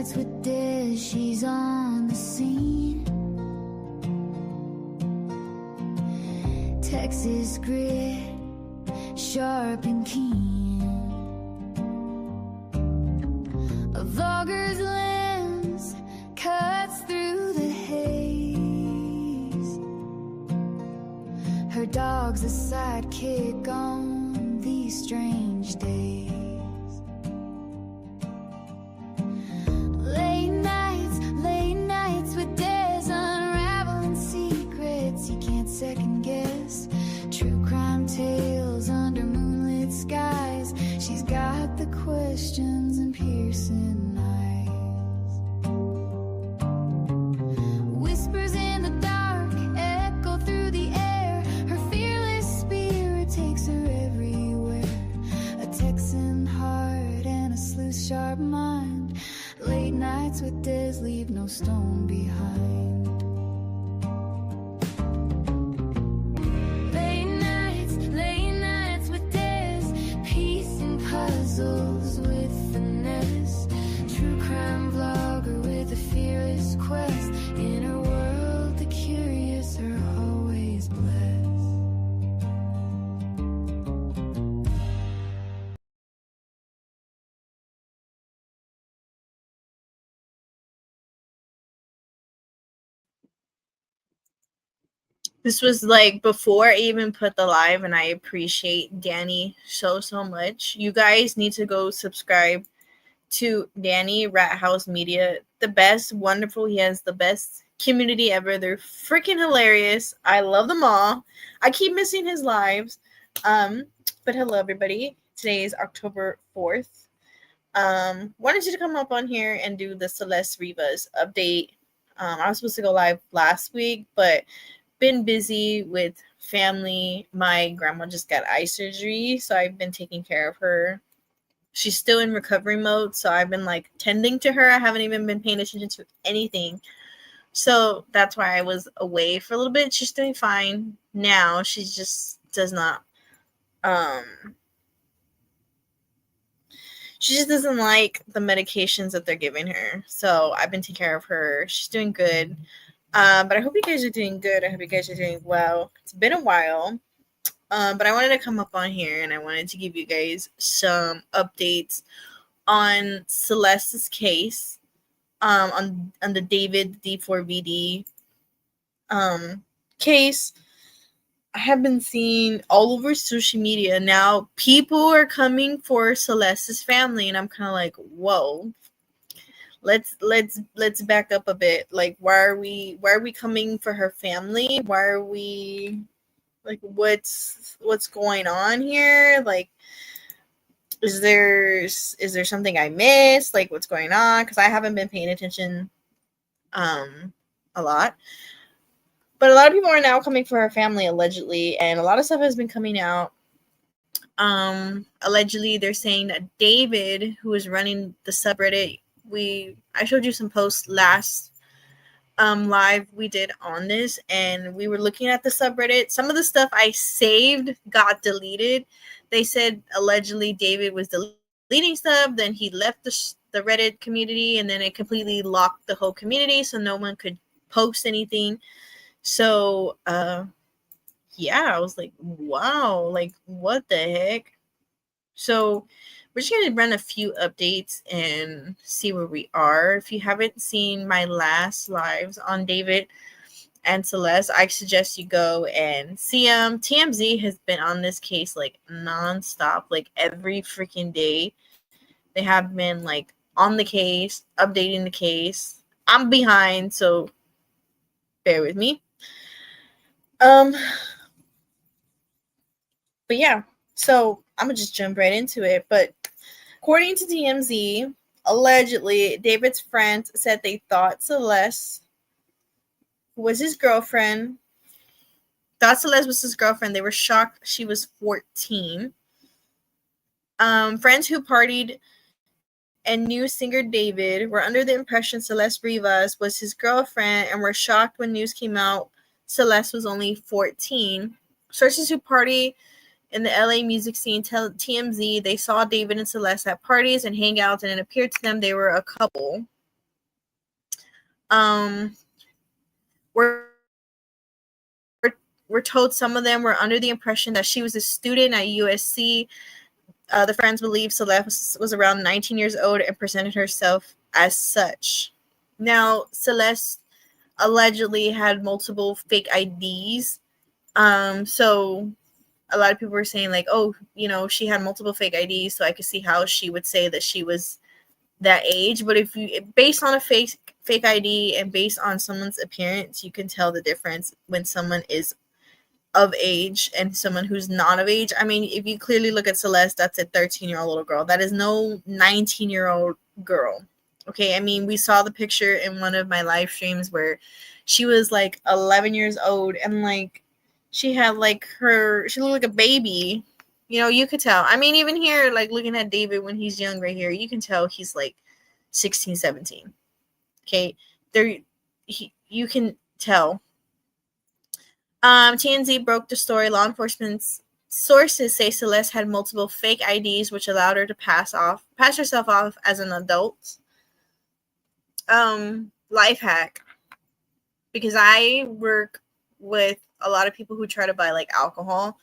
nights with Des, she's on the scene. Texas grit, sharp and keen. A vulgar's lens cuts through the haze. Her dog's a sidekick on these strange days. Late nights with Des, unraveling secrets you can't second guess. True crime tales under moonlit skies. She's got the questions and piercing eyes. Whispers in the dark echo through the air. Her fearless spirit takes her everywhere. A Texan heart and a sleuth sharp mind. Late nights with Des leave no stone behind. Late nights with Des, piecing puzzles with finesse. True crime vlogger with a fearless quest. In her world, the curious are always blessed. This was like before I even put the live, and I appreciate Danny so much. You guys need to go subscribe to Danny Rat House Media. The best, wonderful. He has the best community ever. They're freaking hilarious. I love them all. I keep missing his lives. But hello everybody. Today is October 4th. Wanted you to come up on here and do the Celeste Rivas update. I was supposed to go live last week, but been busy with family. My grandma just got eye surgery, so I've been taking care of her. She's still in recovery mode, so I've been like tending to her. I haven't even been paying attention to anything. So that's why I was away for a little bit. She's doing fine now. She just does not she just doesn't like the medications that they're giving her. So I've been taking care of her. She's doing good. But I hope you guys are doing good. I hope you guys are doing well. It's been a while. But I wanted to come up on here and I wanted to give you guys some updates on Celeste's case. On the David D4VD case. I have been seeing all over social media now people are coming for Celeste's family, and I'm kind of like, whoa. Let's back up a bit. Like, why are we coming for her family? Why are we like what's going on here? Like, is there something I missed? Like, what's going on? Because I haven't been paying attention a lot. But a lot of people are now coming for her family, allegedly, and a lot of stuff has been coming out. Allegedly, they're saying that David, who is running the subreddit, I showed you some posts last live we did on this, and we were looking at the subreddit. Some of the stuff I saved got deleted. They said allegedly David was deleting stuff, then he left the Reddit community, and then it completely locked the whole community, so no one could post anything. So, yeah, I was like, wow, like, what the heck? So, we're just going to run a few updates and see where we are. If you haven't seen my last lives on David and Celeste, I suggest you go and see them. TMZ has been on this case, like, nonstop, like, every freaking day. They have been, like, on the case, updating the case. I'm behind, so bear with me. But yeah, so I'm gonna just jump right into it. But according to TMZ, allegedly, David's friends said they thought Celeste was his girlfriend. Thought Celeste was his girlfriend. They were shocked she was 14. Friends who partied and knew singer David were under the impression Celeste Rivas was his girlfriend and were shocked when news came out Celeste was only 14. Sources who party in the LA music scene tell TMZ they saw David and Celeste at parties and hangouts, and it appeared to them they were a couple. Um, we're we're told some of them were under the impression that she was a student at USC. The friends believe Celeste was around 19 years old and presented herself as such. Now, Celeste allegedly had multiple fake IDs. So a lot of people were saying like, oh, she had multiple fake IDs, so I could see how she would say that she was that age. But if you based on a fake ID and based on someone's appearance, you can tell the difference when someone is of age and someone who's not of age. I mean, if you clearly look at Celeste, that's a 13-year-old little girl. That is no 19-year-old girl. Okay, I mean, we saw the picture in one of my live streams where she was like 11 years old and like she had like she looked like a baby. You could tell. I mean, even here, like looking at David when he's young right here, you can tell he's like 16, 17. Okay, you can tell. TNZ broke the story. Law enforcement's sources say Celeste had multiple fake IDs, which allowed her to pass herself off as an adult. Life hack, because I work with a lot of people who try to buy like alcohol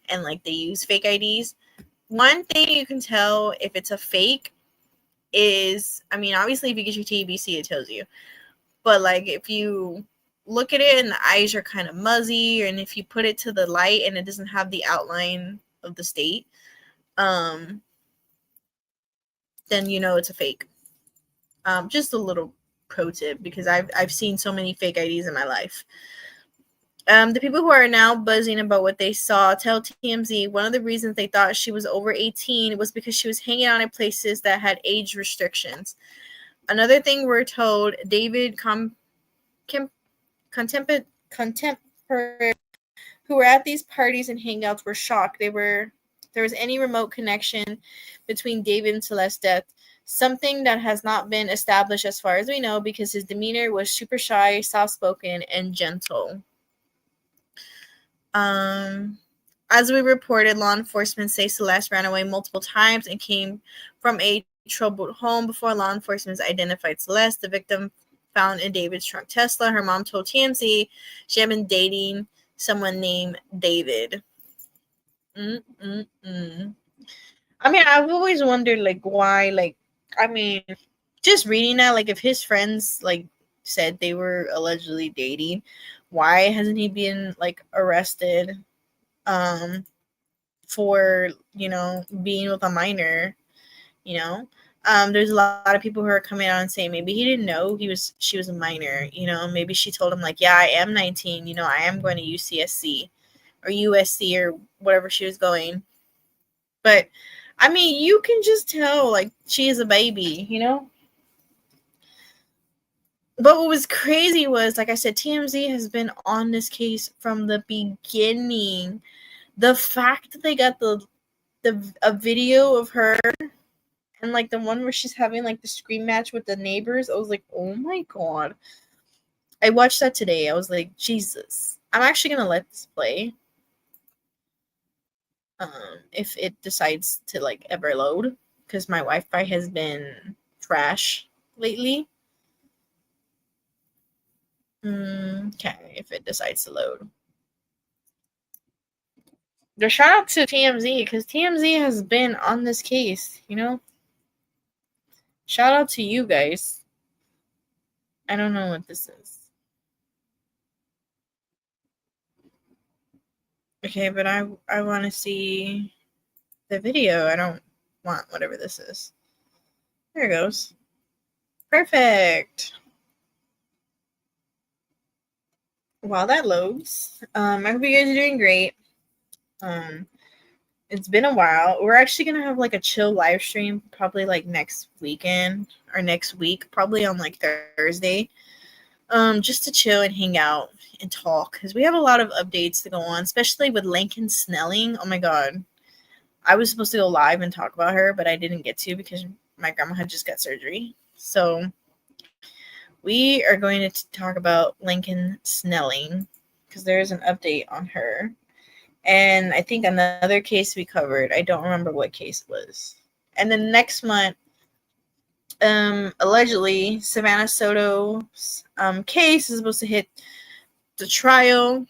and like they use fake IDs. One thing you can tell if it's a fake is, I mean, obviously if you get your TBC, it tells you. But like if you look at it and the eyes are kind of muzzy, and if you put it to the light and it doesn't have the outline of the state, then it's a fake. Just a little pro tip, because I've seen so many fake IDs in my life. The people who are now buzzing about what they saw tell TMZ one of the reasons they thought she was over 18 was because she was hanging out in places that had age restrictions. Another thing we're told, David contemporary who were at these parties and hangouts were shocked there was any remote connection between David and Celeste's death, something that has not been established as far as we know, because his demeanor was super shy, soft-spoken, and gentle. As we reported, law enforcement say Celeste ran away multiple times and came from a troubled home before law enforcement identified Celeste, the victim found in David's trunk Tesla. Her mom told TMZ she had been dating someone named David. I mean, I've always wondered, like, why, like, I mean, just reading that, like, if his friends, like, said they were allegedly dating, why hasn't he been, like, arrested, for, being with a minor, there's a lot of people who are coming out and saying maybe he didn't know she was a minor, maybe she told him like, yeah, I am 19, I am going to UCSC or USC or whatever she was going. But I mean, you can just tell like she is a baby, But what was crazy was, like I said, TMZ has been on this case from the beginning. The fact that they got a video of her and like the one where she's having like the scream match with the neighbors, I was like, oh my god. I watched that today. I was like, Jesus. I'm actually gonna let this play. If it decides to like ever load, because my Wi-Fi has been trash lately. Okay, if it decides to load. The shout out to TMZ, because TMZ has been on this case, Shout out to you guys. I don't know what this is. Okay, but I want to see the video. I don't want whatever this is. There it goes. Perfect. While that loads, I hope you guys are doing great. It's been a while. We're actually gonna have like a chill live stream probably like next weekend or next week, probably on like Thursday. Just to chill and hang out and talk, because we have a lot of updates to go on, especially with Lincoln Snelling. Oh my god. I was supposed to go live and talk about her, but I didn't get to because my grandma had just got surgery. So we are going to talk about Lincoln Snelling because there's an update on her. And I think another case we covered, I don't remember what case it was. And then next month, Allegedly, Savannah Soto's case is supposed to hit the trial.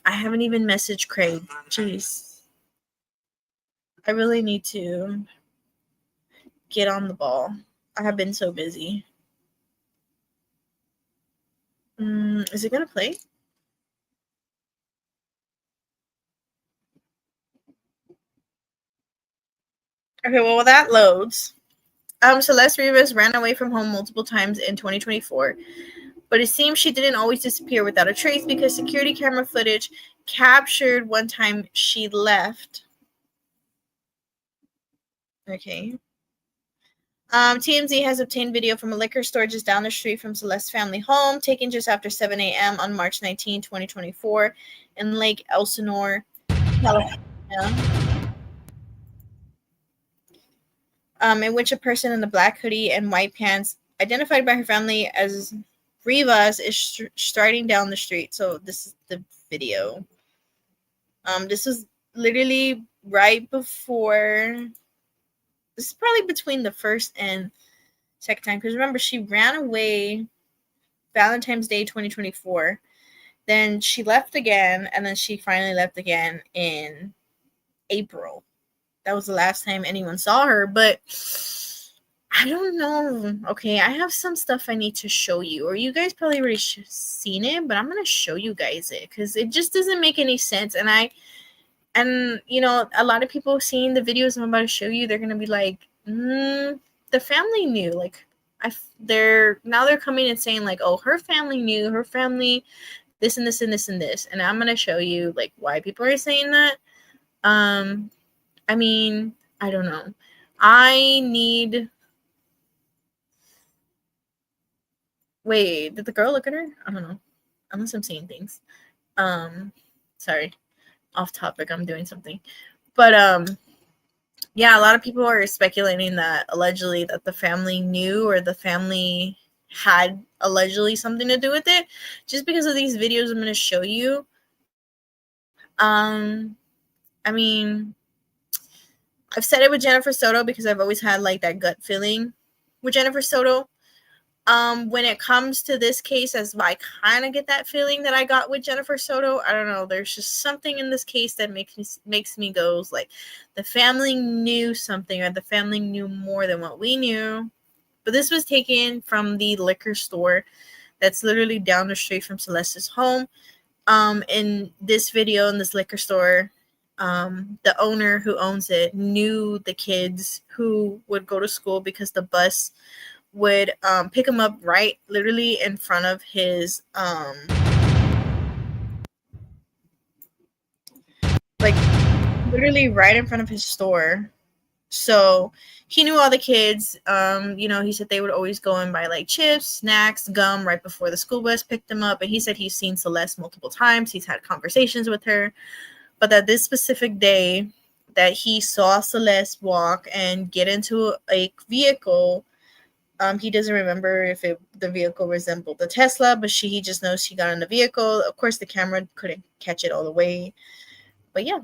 I haven't even messaged Craig. Jeez. I really need to get on the ball. I have been so busy. Is it going to play? Okay, well, that loads. Celeste Rivas ran away from home multiple times in 2024, but it seems she didn't always disappear without a trace because security camera footage captured one time she left. Okay. TMZ has obtained video from a liquor store just down the street from Celeste's family home, taken just after 7 a.m. on March 19, 2024, in Lake Elsinore, California, in which a person in a black hoodie and white pants, identified by her family as Rivas, is striding down the street. So this is the video. This was literally right before. This is probably between the first and second time, because remember, she ran away Valentine's Day 2024. Then she left again, and then she finally left again in April. That was the last time anyone saw her, but I don't know. Okay, I have some stuff I need to show you, or you guys probably already seen it, but I'm gonna show you guys it because it just doesn't make any sense. And you know, a lot of people seeing the videos I'm about to show you, they're gonna be like, the family knew. Like, they're coming and saying like, oh, her family knew, her family, this and this and this and this, and I'm gonna show you like why people are saying that. I mean, I don't know. I need. Wait, did the girl look at her? I don't know. Unless I'm seeing things. Sorry, off topic. I'm doing something, but yeah, a lot of people are speculating that allegedly that the family knew or the family had allegedly something to do with it, just because of these videos I'm going to show you. I mean, I've said it with Jennifer Soto because I've always had like that gut feeling with Jennifer Soto. When it comes to this case, as I kind of get that feeling that I got with Jennifer Soto, I don't know. There's just something in this case that makes me go like, the family knew something, or the family knew more than what we knew. But this was taken from the liquor store that's literally down the street from Celeste's home. In this video, in this liquor store, the owner who owns it knew the kids who would go to school because the bus would pick him up right literally in front of his like literally right in front of his store. So he knew all the kids. You know, he said they would always go and buy like chips, snacks, gum right before the school bus picked them up. And he said he's seen Celeste multiple times. He's had conversations with her, but that this specific day that he saw Celeste walk and get into a vehicle. He doesn't remember if the vehicle resembled the Tesla, but he just knows she got in the vehicle. Of course, the camera couldn't catch it all the way, but yeah.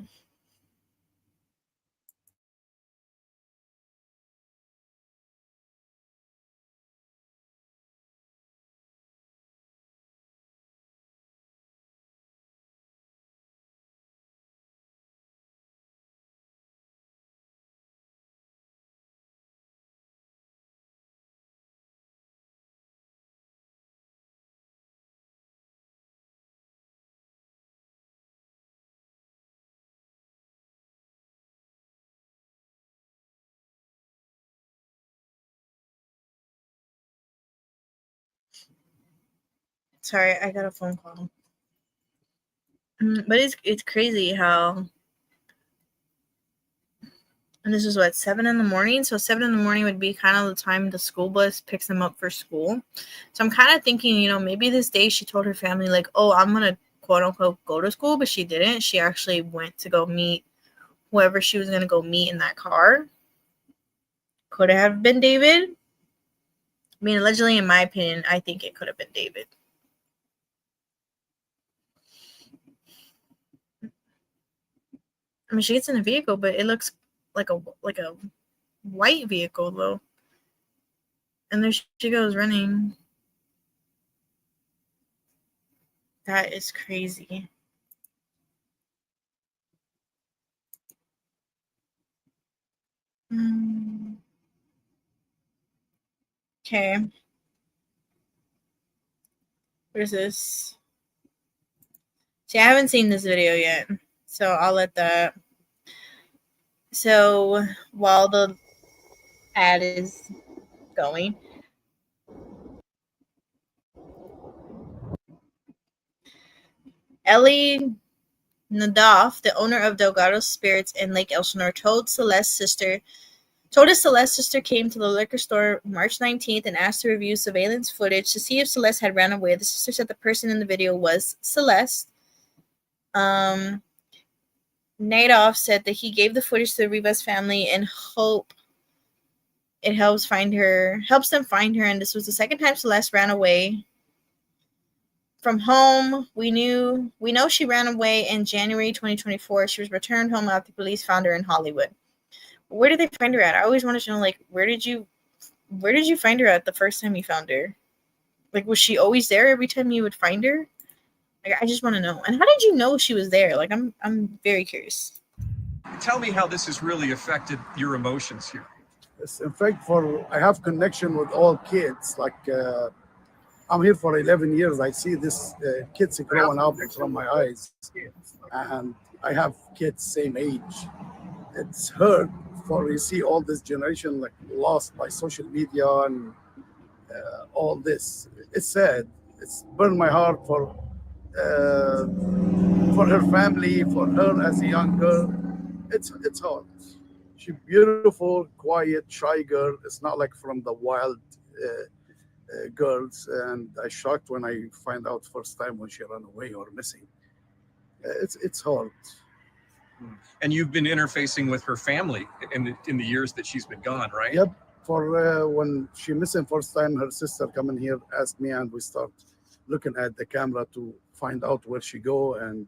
Sorry, I got a phone call. But it's crazy how, and this is what, 7 in the morning. So 7 in the morning would be kind of the time the school bus picks them up for school. So I'm kind of thinking, you know, maybe this day she told her family like, oh, I'm gonna quote unquote go to school, but she didn't. She actually went to go meet whoever she was gonna go meet in that car. Could it have been David? I mean, allegedly, in my opinion, I think it could have been David. I mean, she gets in a vehicle, but it looks like a white vehicle though. And there she goes running. That is crazy. Okay. Where's this? See, I haven't seen this video yet, so I'll let that. So while the ad is going, Ellie Nadav, the owner of Delgado's Spirits in Lake Elsinore, told his Celeste sister came to the liquor store March 19th and asked to review surveillance footage to see if Celeste had ran away. The sister said the person in the video was Celeste. Nadav said that he gave the footage to the Rivas family in hope it helps them find her, and this was the second time Celeste ran away from home. We know she ran away in January 2024. She was returned home after police found her in Hollywood. Where did they find her at? I always wanted to know, like, where did you find her at the first time you found her? Like, was she always there every time you would find her? Like, I just want to know. And how did you know she was there? Like, I'm very curious. Tell me how this has really affected your emotions here. Yes, in fact, I have connection with all kids. Like I'm here for 11 years. I see this kids growing up from my eyes, and I have kids same age. It's hurt for you see all this generation like lost by social media and all this. It's sad. It's burned my heart for her family, for her as a young girl. It's hard. She's beautiful, quiet, shy girl. It's not like from the wild girls. And I shocked when I find out first time when she ran away or missing. It's hard. And you've been interfacing with her family in the years that she's been gone, right? Yep. For when she missing first time, her sister coming here asked me, and we start looking at the camera to find out where she go and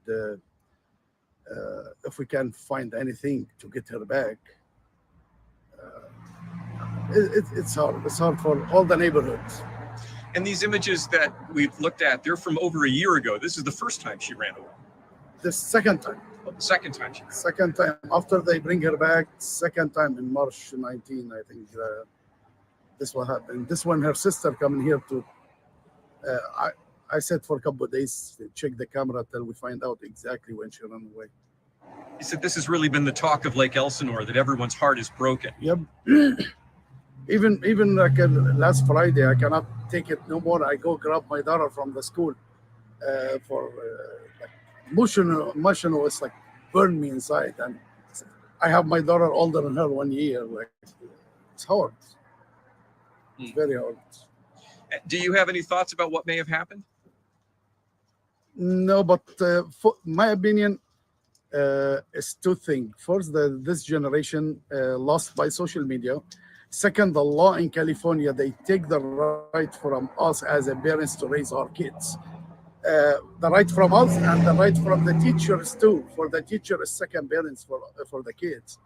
if we can find anything to get her back. It's hard. It's hard for all the neighborhoods. And these images that we've looked at, they're from over a year ago. This is the first time she ran away. The second time. Oh, the second time she ran away. Second time after they bring her back. Second time in March 19, I think. This what happened. This one, her sister coming here to. I said for a couple of days, check the camera till we find out exactly when she ran away. You said this has really been the talk of Lake Elsinore, that everyone's heart is broken. Yep. Even like last Friday, I cannot take it no more. I go grab my daughter from the school for like emotional. It's like burned me inside, and I have my daughter older than her 1 year. Like it's hard. It's very hard. Do you have any thoughts about what may have happened? No, but for my opinion is two things. First, this generation lost by social media. Second, the law in California, they take the right from us as a parents to raise our kids. The right from us and the right from the teachers too. For the teacher, is second parents for the kids,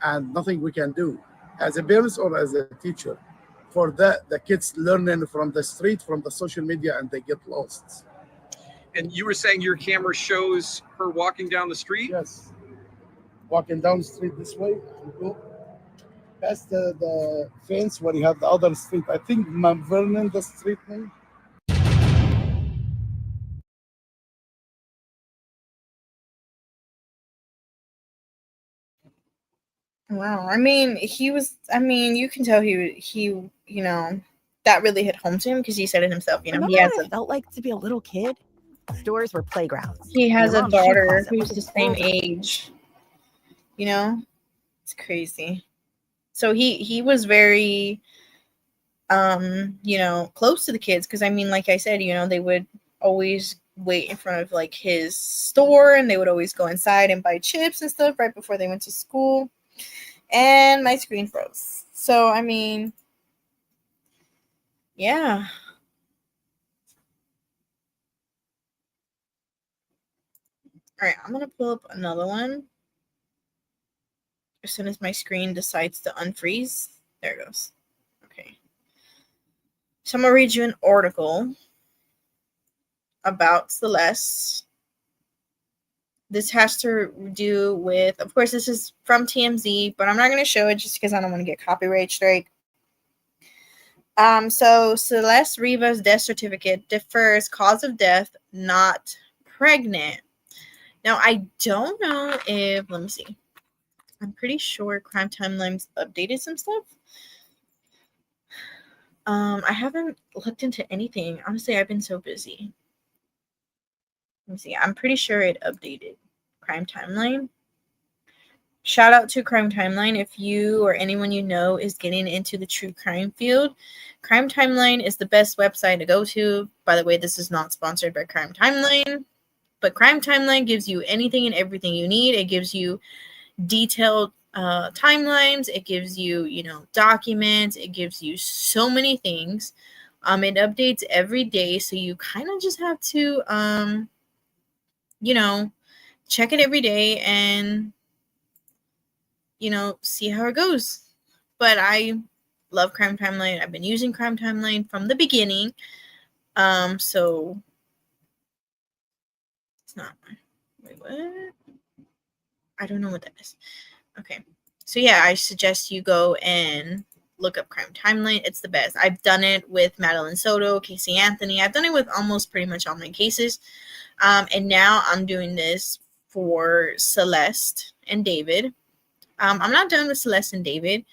and nothing we can do as a parents or as a teacher. For that, the kids learning from the street, from the social media, and they get lost. And you were saying your camera shows her walking down the street? Yes, walking down the street this way. Go past the fence where you have the other street. I think Mount Vernon, the street name. Wow. I mean, you can tell he that really hit home to him because he said it himself. He has what it felt like to be a little kid. Stores were playgrounds. He has a Your mom's shoe daughter closet who's was the a same closet. age. It's crazy. So he was very close to the kids because I mean, like I said, they would always wait in front of like his store and they would always go inside and buy chips and stuff right before they went to school. And my screen froze. So I mean, yeah. All right, I'm gonna pull up another one as soon as my screen decides to unfreeze. There it goes. Okay. So I'm going to read you an article about Celeste. This has to do with, of course, this is from TMZ, but I'm not going to show it just because I don't want to get copyright strike. So Celeste Rivas' death certificate differs cause of death, not pregnant. Now, I don't know if, let me see. I'm pretty sure Crime Timeline's updated some stuff. I haven't looked into anything. Honestly, I've been so busy. Let me see. I'm pretty sure it updated Crime Timeline. Shout out to Crime Timeline. If you or anyone you know is getting into the true crime field, Crime Timeline is the best website to go to. By the way, this is not sponsored by Crime Timeline, but Crime Timeline gives you anything and everything you need. It gives you detailed timelines. It gives you, documents. It gives you so many things. It updates every day, so you kind of just have to, check it every day and see how it goes. But I love Crime Timeline. I've been using Crime Timeline from the beginning. So it's not. Wait, what? I don't know what that is. Okay. So yeah, I suggest you go and look up Crime Timeline. It's the best. I've done it with Madeline Soto, Casey Anthony. I've done it with almost pretty much all my cases. And now I'm doing this for Celeste and David. I'm not done with Celeste and David.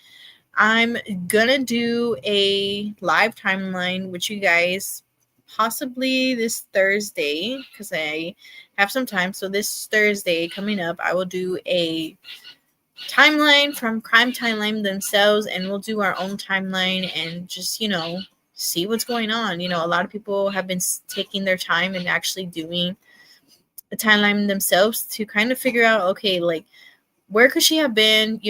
I'm gonna do a live timeline with you guys possibly this Thursday because I have some time. So this Thursday coming up, I will do a timeline from Crime Timeline themselves, and we'll do our own timeline and just, see what's going on. A lot of people have been taking their time and actually doing the timeline themselves to kind of figure out, okay, like, where could she have been,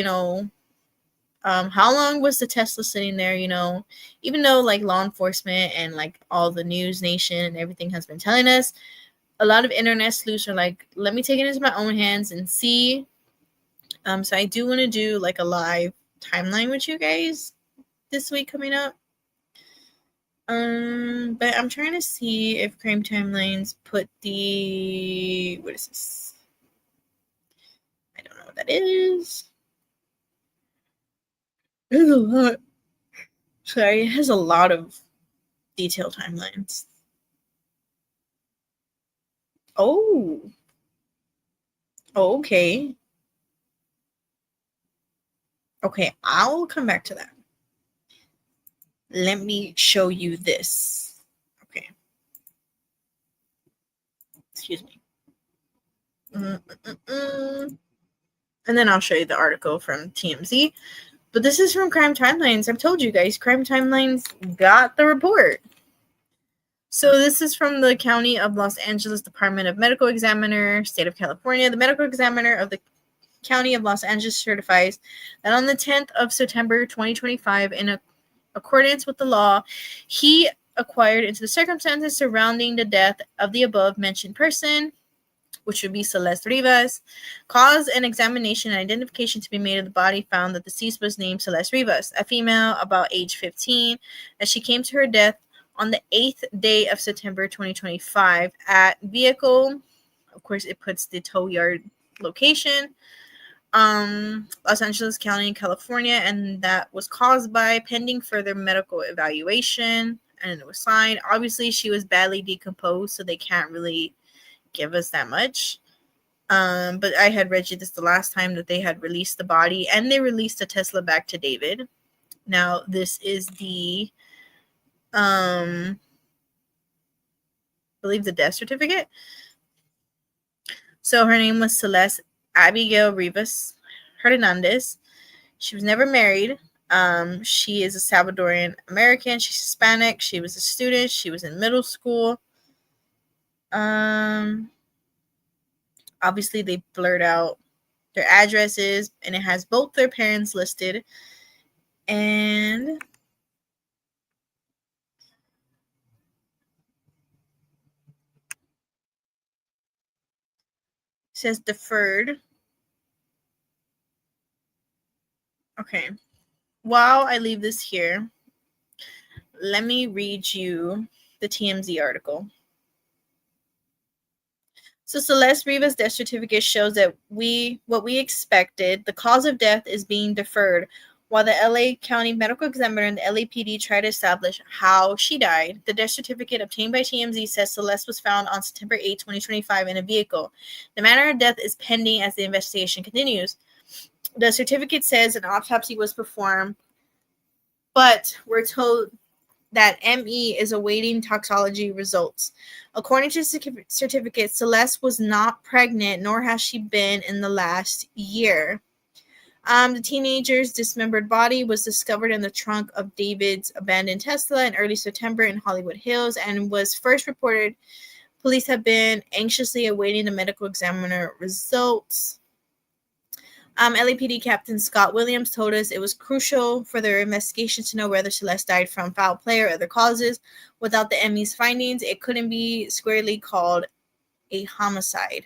how long was the Tesla sitting there, even though like law enforcement and like all the news nation and everything has been telling us, a lot of internet sleuths are like, let me take it into my own hands and see. So I do want to do like a live timeline with you guys this week coming up. But I'm trying to see if Crime Timelines put the, what is this? I don't know what that is. There's a lot. Sorry, it has a lot of detailed timelines. Oh. Okay. Okay, I'll come back to that. Let me show you this. Okay. Excuse me. And then I'll show you the article from TMZ. But this is from Crime Timelines. I've told you guys, Crime Timelines got the report. So this is from the County of Los Angeles Department of Medical Examiner, State of California. The medical examiner of the County of Los Angeles certifies that on the 10th of September 2025, in accordance with the law, he acquired into the circumstances surrounding the death of the above-mentioned person, which would be Celeste Rivas, cause an examination and identification to be made of the body found that the deceased was named Celeste Rivas, a female about age 15, that she came to her death on the 8th day of September 2025 at vehicle, of course it puts the tow yard location, Los Angeles County, California, and that was caused by pending further medical evaluation, and it was signed. Obviously, she was badly decomposed, so they can't really give us that much. But I had read you this the last time that they had released the body, and they released a Tesla back to David. Now, this is the, I believe the death certificate. So her name was Celeste Abigail Rivas Hernandez. She was never married. She is a Salvadorian American. She's Hispanic. She was a student. She was in middle school. Obviously, they blurred out their addresses, and it has both their parents listed. And it says deferred. Okay. While I leave this here, let me read you the TMZ article. So Celeste Rivas' death certificate shows that what we expected. The cause of death is being deferred, while the LA County Medical Examiner and the LAPD try to establish how she died. The death certificate obtained by TMZ says Celeste was found on September 8, 2025 in a vehicle. The manner of death is pending as the investigation continues. The certificate says an autopsy was performed, but we're told that ME is awaiting toxicology results. According to the certificate, Celeste was not pregnant, nor has she been in the last year. The teenager's dismembered body was discovered in the trunk of David's abandoned Tesla in early September in Hollywood Hills and was first reported. Police have been anxiously awaiting the medical examiner results. LAPD Captain Scott Williams told us it was crucial for their investigation to know whether Celeste died from foul play or other causes. Without the ME's findings, it couldn't be squarely called a homicide.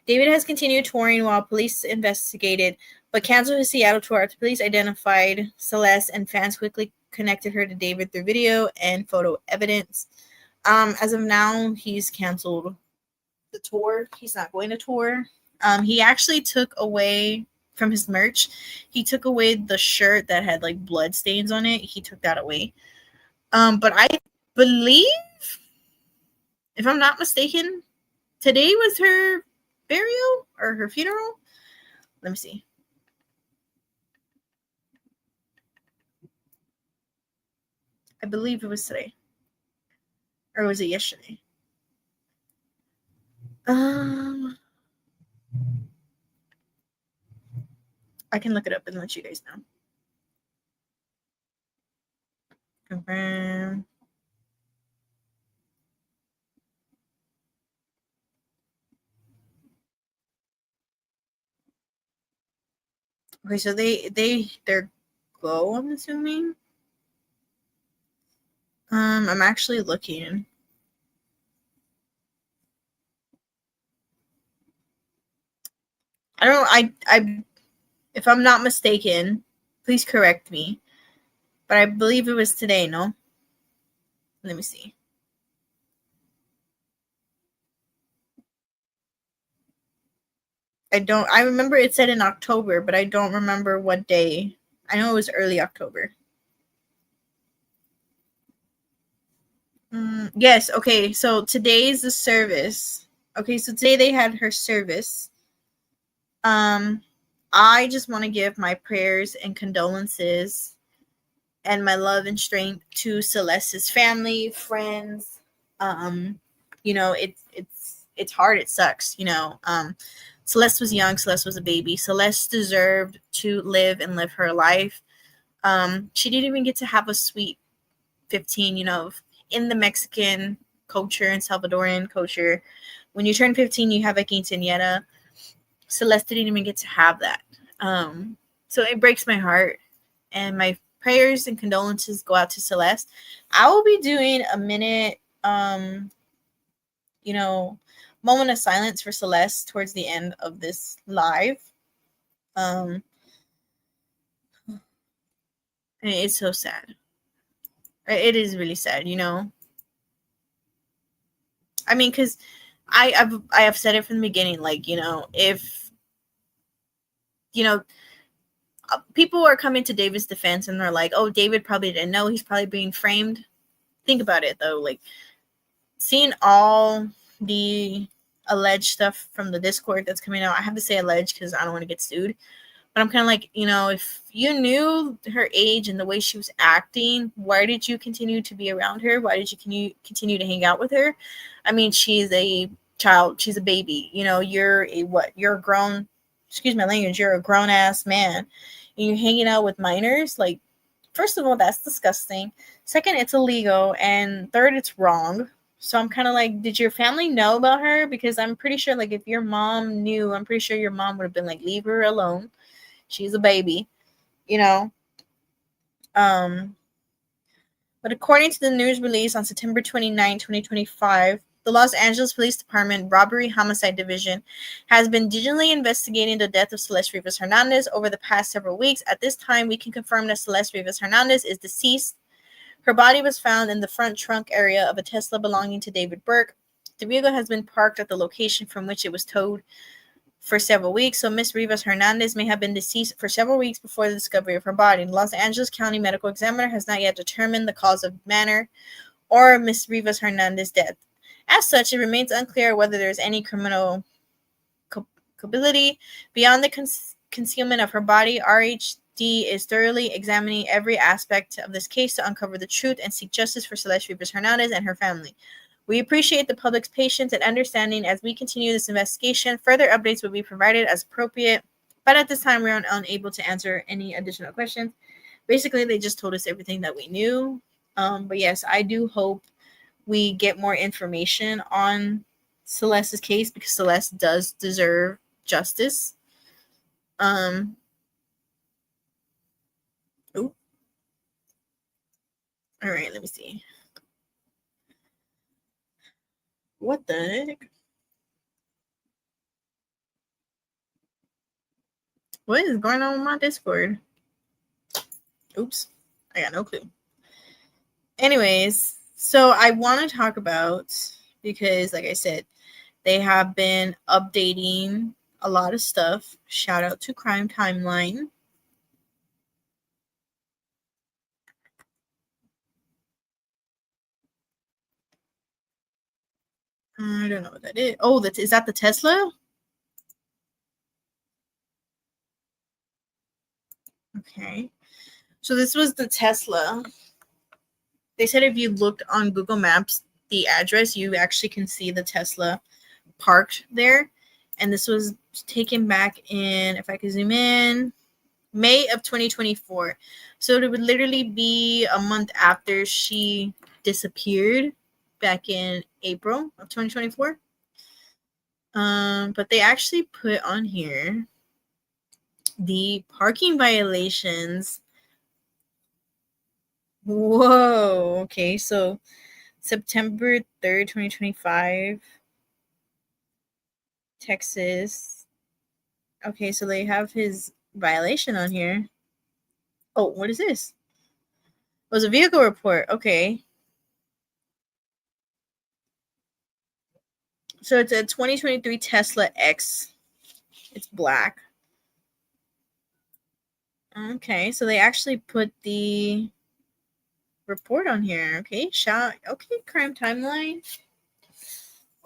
David has continued touring while police investigated, but canceled his Seattle tour after police identified Celeste, and fans quickly connected her to David through video and photo evidence. As of now, he's canceled the tour. He's not going to tour. He actually took away from his merch. He took away the shirt that had like blood stains on it. He took that away. But I believe, if I'm not mistaken, today was her burial or her funeral. Let me see. I believe it was today. Or was it yesterday? I can look it up and let you guys know. Confirm. Okay, so they're go, I'm assuming. I'm actually looking. I if I'm not mistaken, please correct me. But I believe it was today, no? Let me see. I remember it said in October, but I don't remember what day. I know it was early October. Yes, okay, so today's the service. Okay, so today they had her service. I just want to give my prayers and condolences and my love and strength to Celeste's family, friends. You know, it's hard, it sucks, you know. Celeste was young, Celeste was a baby. Celeste deserved to live her life. She didn't even get to have a sweet 15, you know, in the Mexican culture and Salvadoran culture. When you turn 15, you have a quinceañera. Celeste didn't even get to have that. So it breaks my heart, and my prayers and condolences go out to Celeste. I will be doing a minute, you know, moment of silence for Celeste towards the end of this live. It's so sad. It is really sad, you know. I mean, because I have said it from the beginning, like, you know, if, you know, people are coming to David's defense and they're like, oh, David probably didn't know, he's probably being framed. Think about it, though. Like, seeing all the alleged stuff from the Discord that's coming out, I have to say alleged because I don't want to get sued. But I'm kind of like, you know, if you knew her age and the way she was acting, why did you continue to be around her? Why did you continue to hang out with her? I mean, she's a child. She's a baby. You know, you're a grown, excuse my language, you're a grown-ass man. And you're hanging out with minors. Like, first of all, that's disgusting. Second, it's illegal. And third, it's wrong. So I'm kind of like, did your family know about her? Because I'm pretty sure, like, if your mom knew, I'm pretty sure your mom would have been like, leave her alone. She's a baby, you know. But according to the news release on September 29, 2025, the Los Angeles Police Department Robbery Homicide Division has been diligently investigating the death of Celeste Rivas Hernandez over the past several weeks. At this time, we can confirm that Celeste Rivas Hernandez is deceased. Her body was found in the front trunk area of a Tesla belonging to David Burke. The vehicle has been parked at the location from which it was towed for several weeks, so Miss Rivas Hernandez may have been deceased for several weeks before the discovery of her body. The Los Angeles County Medical Examiner has not yet determined the cause of manner or Miss Rivas Hernandez's death. As such, it remains unclear whether there is any criminal culpability beyond the concealment of her body. RHD is thoroughly examining every aspect of this case to uncover the truth and seek justice for Celeste Rivas Hernandez and her family. We appreciate the public's patience and understanding as we continue this investigation. Further updates will be provided as appropriate, but at this time, we are unable to answer any additional questions. Basically, they just told us everything that we knew. But yes, I do hope we get more information on Celeste's case because Celeste does deserve justice. Ooh. All right, let me see. What the heck? What is going on with my Discord? Oops. I got no clue. Anyways, so I want to talk about, because like I said, they have been updating a lot of stuff. Shout out to Crime Timeline. I don't know what that is. Oh, is that the Tesla? Okay. So this was the Tesla. They said if you looked on Google Maps, the address, you actually can see the Tesla parked there. And this was taken back in, if I could zoom in, May of 2024. So it would literally be a month after she disappeared back in April of 2024. But they actually put on here the parking violations. Whoa. Okay, so September 3rd, 2025, Texas. Okay, so they have his violation on here. Oh, what is this? It was a vehicle report. Okay. So it's a 2023 Tesla X. It's black. Okay, so they actually put the report on here. Okay, okay, Crime Timeline.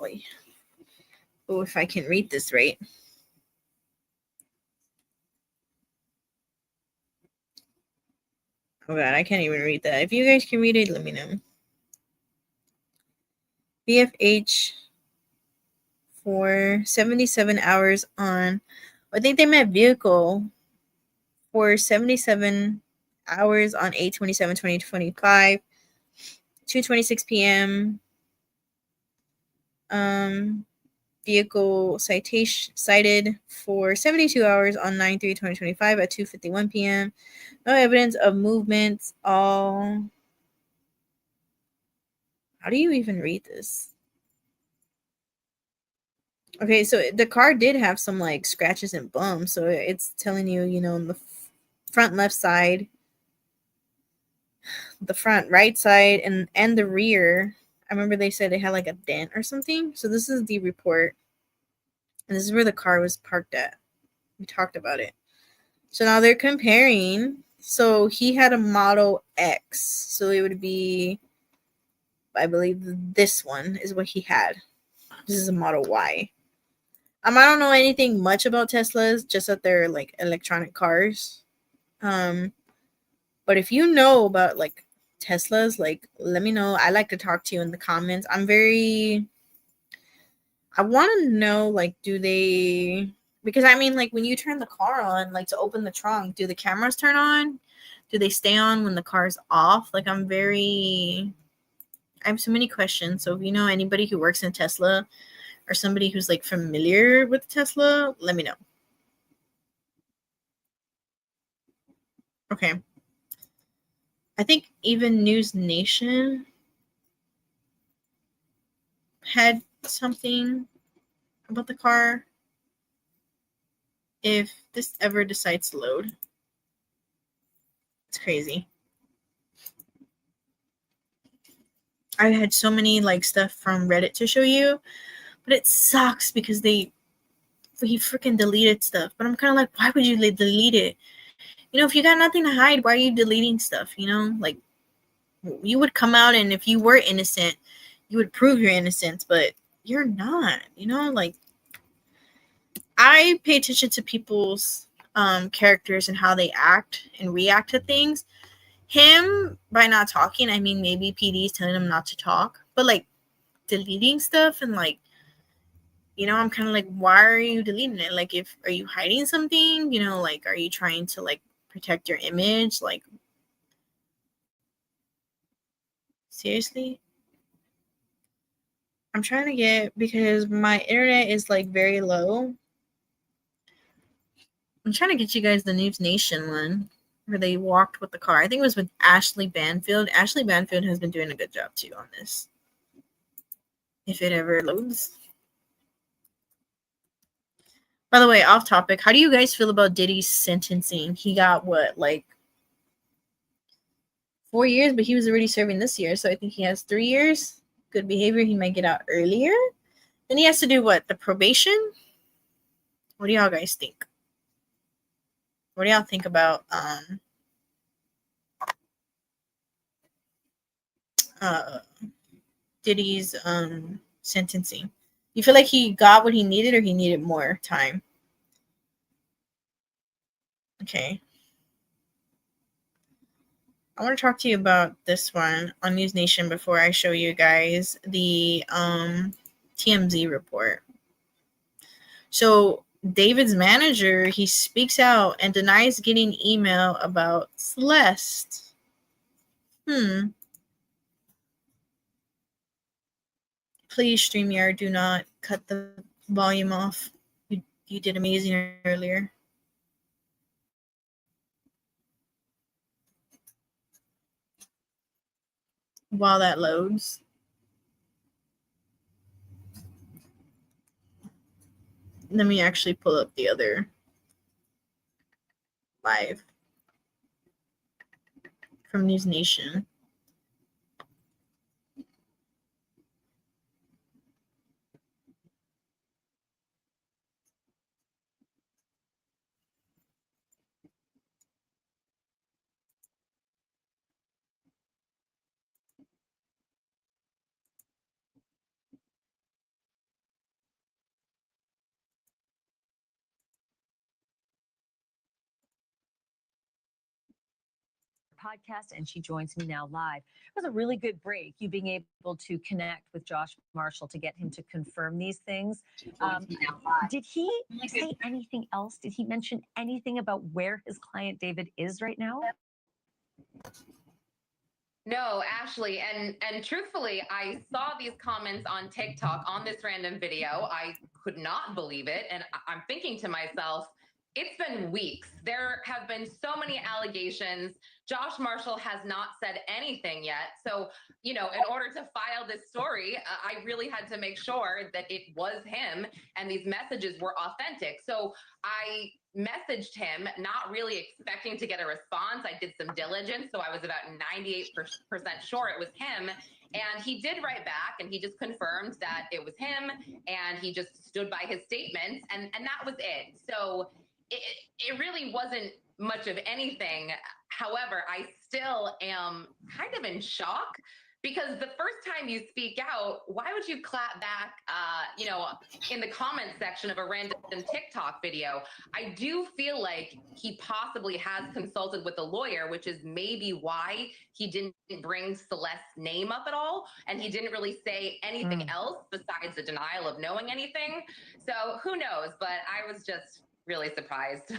Oy. Oh, if I can read this right. Oh god, I can't even read that. If you guys can read it, let me know. BFH for 77 hours on, I think they meant vehicle for 77 hours on 8/27/2025, 2:26 p.m. Vehicle cited for 72 hours on 9/3/2025 at 2:51 p.m. No evidence of movement. How do you even read this? Okay, so the car did have some like scratches and bumps, so it's telling you, on the front left side, the front right side, and the rear. I remember they said it had like a dent or something. So this is the report, and this is where the car was parked at. We talked about it. So now they're comparing. So he had a Model X, so it would be, I believe, this one is what he had. This is a Model Y. I don't know anything much about Teslas, just that they're like electronic cars. But if you know about like Teslas, like let me know. I like to talk to you in the comments. I want to know, like, do they, because like when you turn the car on, like to open the trunk, do the cameras turn on? Do they stay on when the car's off? Like I have so many questions. So if you know anybody who works in Tesla or somebody who's like familiar with Tesla, let me know. Okay. I think even News Nation had something about the car. If this ever decides to load, it's crazy. I had so many like stuff from Reddit to show you, but it sucks because he freaking deleted stuff. But I'm kind of like, why would you delete it? You know, if you got nothing to hide, why are you deleting stuff? You know, like you would come out, and if you were innocent, you would prove your innocence, but you're not. You know, like I pay attention to people's characters and how they act and react to things. Him, by not talking, I mean maybe PD is telling him not to talk, but like deleting stuff and like, you know, I'm kind of like, why are you deleting it? Like, if are you hiding something? You know, like, are you trying to like protect your image? Like, seriously? I'm trying to get, because my internet is like very low. I'm trying to get you guys the News Nation one where they walked with the car. I think it was with Ashley Banfield. Ashley Banfield has been doing a good job too on this. If it ever loads. By the way, off topic, how do you guys feel about Diddy's sentencing? He got what, like 4 years, but he was already serving this year, so I think he has 3 years. Good behavior, he might get out earlier. Then he has to do what? The probation? What do y'all guys think? What do y'all think about Diddy's sentencing? You feel like he got what he needed, or he needed more time? Okay. I want to talk to you about this one on News Nation before I show you guys the TMZ report. So David's manager, he speaks out and denies getting email about Celeste. Please, StreamYard, do not cut the volume off. You did amazing earlier. While that loads. Let me actually pull up the other live from News Nation. Podcast, and she joins me now live. It was a really good break, you being able to connect with Josh Marshall to get him to confirm these things. Did he say anything else? Did he mention anything about where his client David is right now? No, Ashley, and truthfully, I saw these comments on TikTok on this random video. I could not believe it, and I'm thinking to myself, it's been weeks. There have been so many allegations. Josh Marshall has not said anything yet. So, you know, in order to file this story, I really had to make sure that it was him and these messages were authentic. So I messaged him, not really expecting to get a response. I did some diligence, so I was about 98% sure it was him. And he did write back, and he just confirmed that it was him, and he just stood by his statements, and that was it. So it really wasn't much of anything. However, I still am kind of in shock, because the first time you speak out, why would you clap back, in the comment section of a random TikTok video? I do feel like he possibly has consulted with a lawyer, which is maybe why he didn't bring Celeste's name up at all. And he didn't really say anything else besides the denial of knowing anything. So who knows? But I was just really surprised.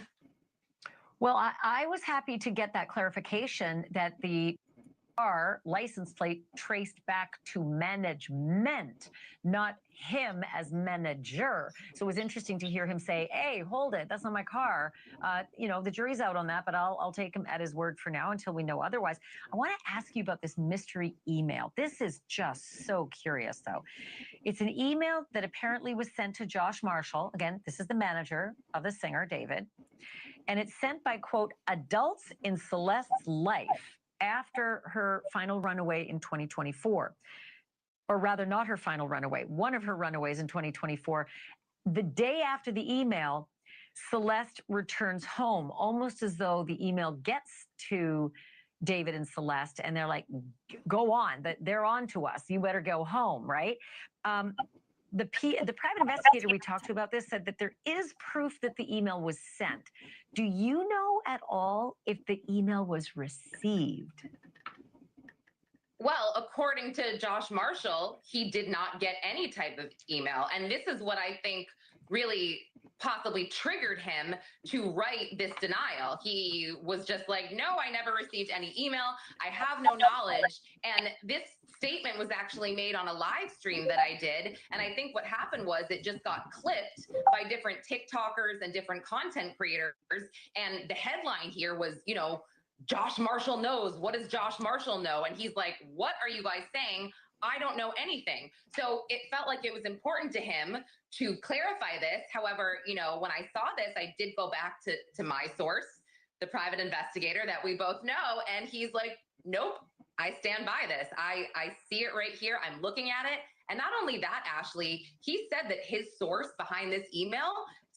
Well, I was happy to get that clarification that the car license plate traced back to management, not him as manager. So it was interesting to hear him say, hey, hold it, that's not my car. The jury's out on that, but I'll take him at his word for now until we know otherwise. I want to ask you about this mystery email. This is just so curious, though. It's an email that apparently was sent to Josh Marshall. Again, this is the manager of the singer, David. And it's sent by, quote, adults in Celeste's life. after her final runaway in 2024, or rather not her final runaway, one of her runaways in 2024, the day after the email, Celeste returns home, almost as though the email gets to David and Celeste, and they're like, go on, they're on to us. You better go home, right? The private investigator we talked to about this said that there is proof that the email was sent. Do you know at all if the email was received? Well, according to Josh Marshall, he did not get any type of email. And this is what I think really possibly triggered him to write this denial. He was just like, no, I never received any email. I have no knowledge. And this statement was actually made on a live stream that I did. And I think what happened was it just got clipped by different TikTokers and different content creators. And the headline here was, you know, Josh Marshall knows. What does Josh Marshall know? And he's like, what are you guys saying? I don't know anything. So it felt like it was important to him to clarify this. However, you know, when I saw this, I did go back to my source, the private investigator that we both know. And he's like, nope, I stand by this. I see it right here. I'm looking at it. And not only that, Ashley, he said that his source behind this email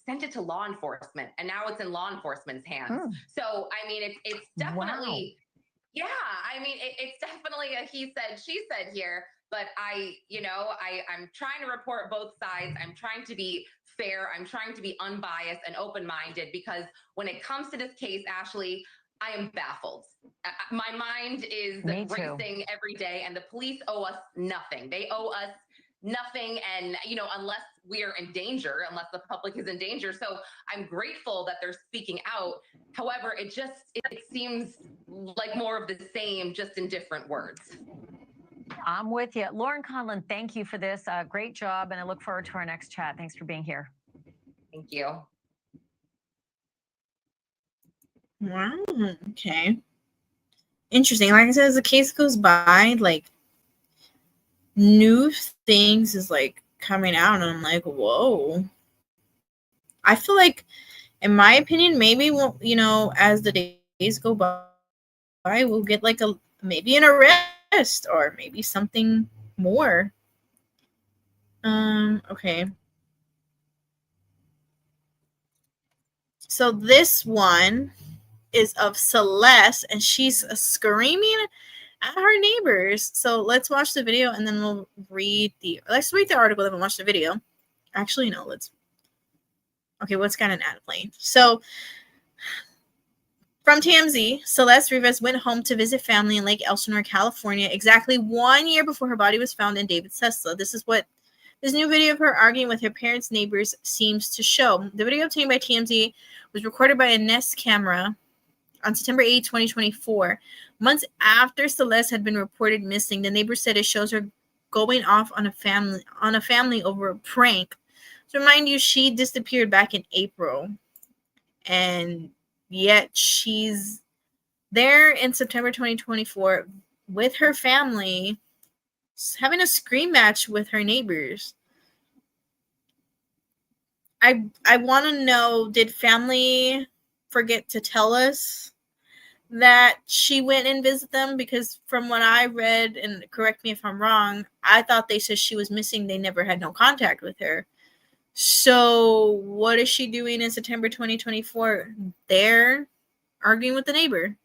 sent it to law enforcement, and now it's in law enforcement's hands. So, I mean, it's definitely, yeah, I mean, it's definitely a he said, she said here, but I'm trying to report both sides. I'm trying to be fair. I'm trying to be unbiased and open-minded, because when it comes to this case, Ashley, I am baffled. My mind is racing every day, and the police owe us nothing. They owe us nothing. And, you know, unless we are in danger, unless the public is in danger. So I'm grateful that they're speaking out. However, it seems like more of the same, just in different words. I'm with you. Lauren Conlon, thank you for this. Great job. And I look forward to our next chat. Thanks for being here. Thank you. Wow. Okay. Interesting. Like I said, as the case goes by, like, new things is like coming out, and I'm like, whoa. I feel like, in my opinion, maybe we'll, you know, as the days go by, we'll get like maybe an arrest or maybe something more. Okay. So this one is of Celeste, and she's screaming at her neighbors. So let's watch the video, and then let's read the article, then we'll watch the video. Actually, no, what's got an ad playing? So from TMZ, Celeste Rivas went home to visit family in Lake Elsinore, California, exactly 1 year before her body was found in David's Tesla. This is what this new video of her arguing with her parents' neighbors seems to show. The video obtained by TMZ was recorded by a Nest camera on September 8, 2024. Months after Celeste had been reported missing, the neighbor said it shows her going off on a family over a prank. To remind you, she disappeared back in April, and yet she's there in September 2024 with her family, having a scream match with her neighbors. I want to know, did family forget to tell us that she went and visited them? Because from what I read, and correct me if I'm wrong, I thought they said she was missing. They never had no contact with her. So what is she doing in September 2024? There, arguing with the neighbor.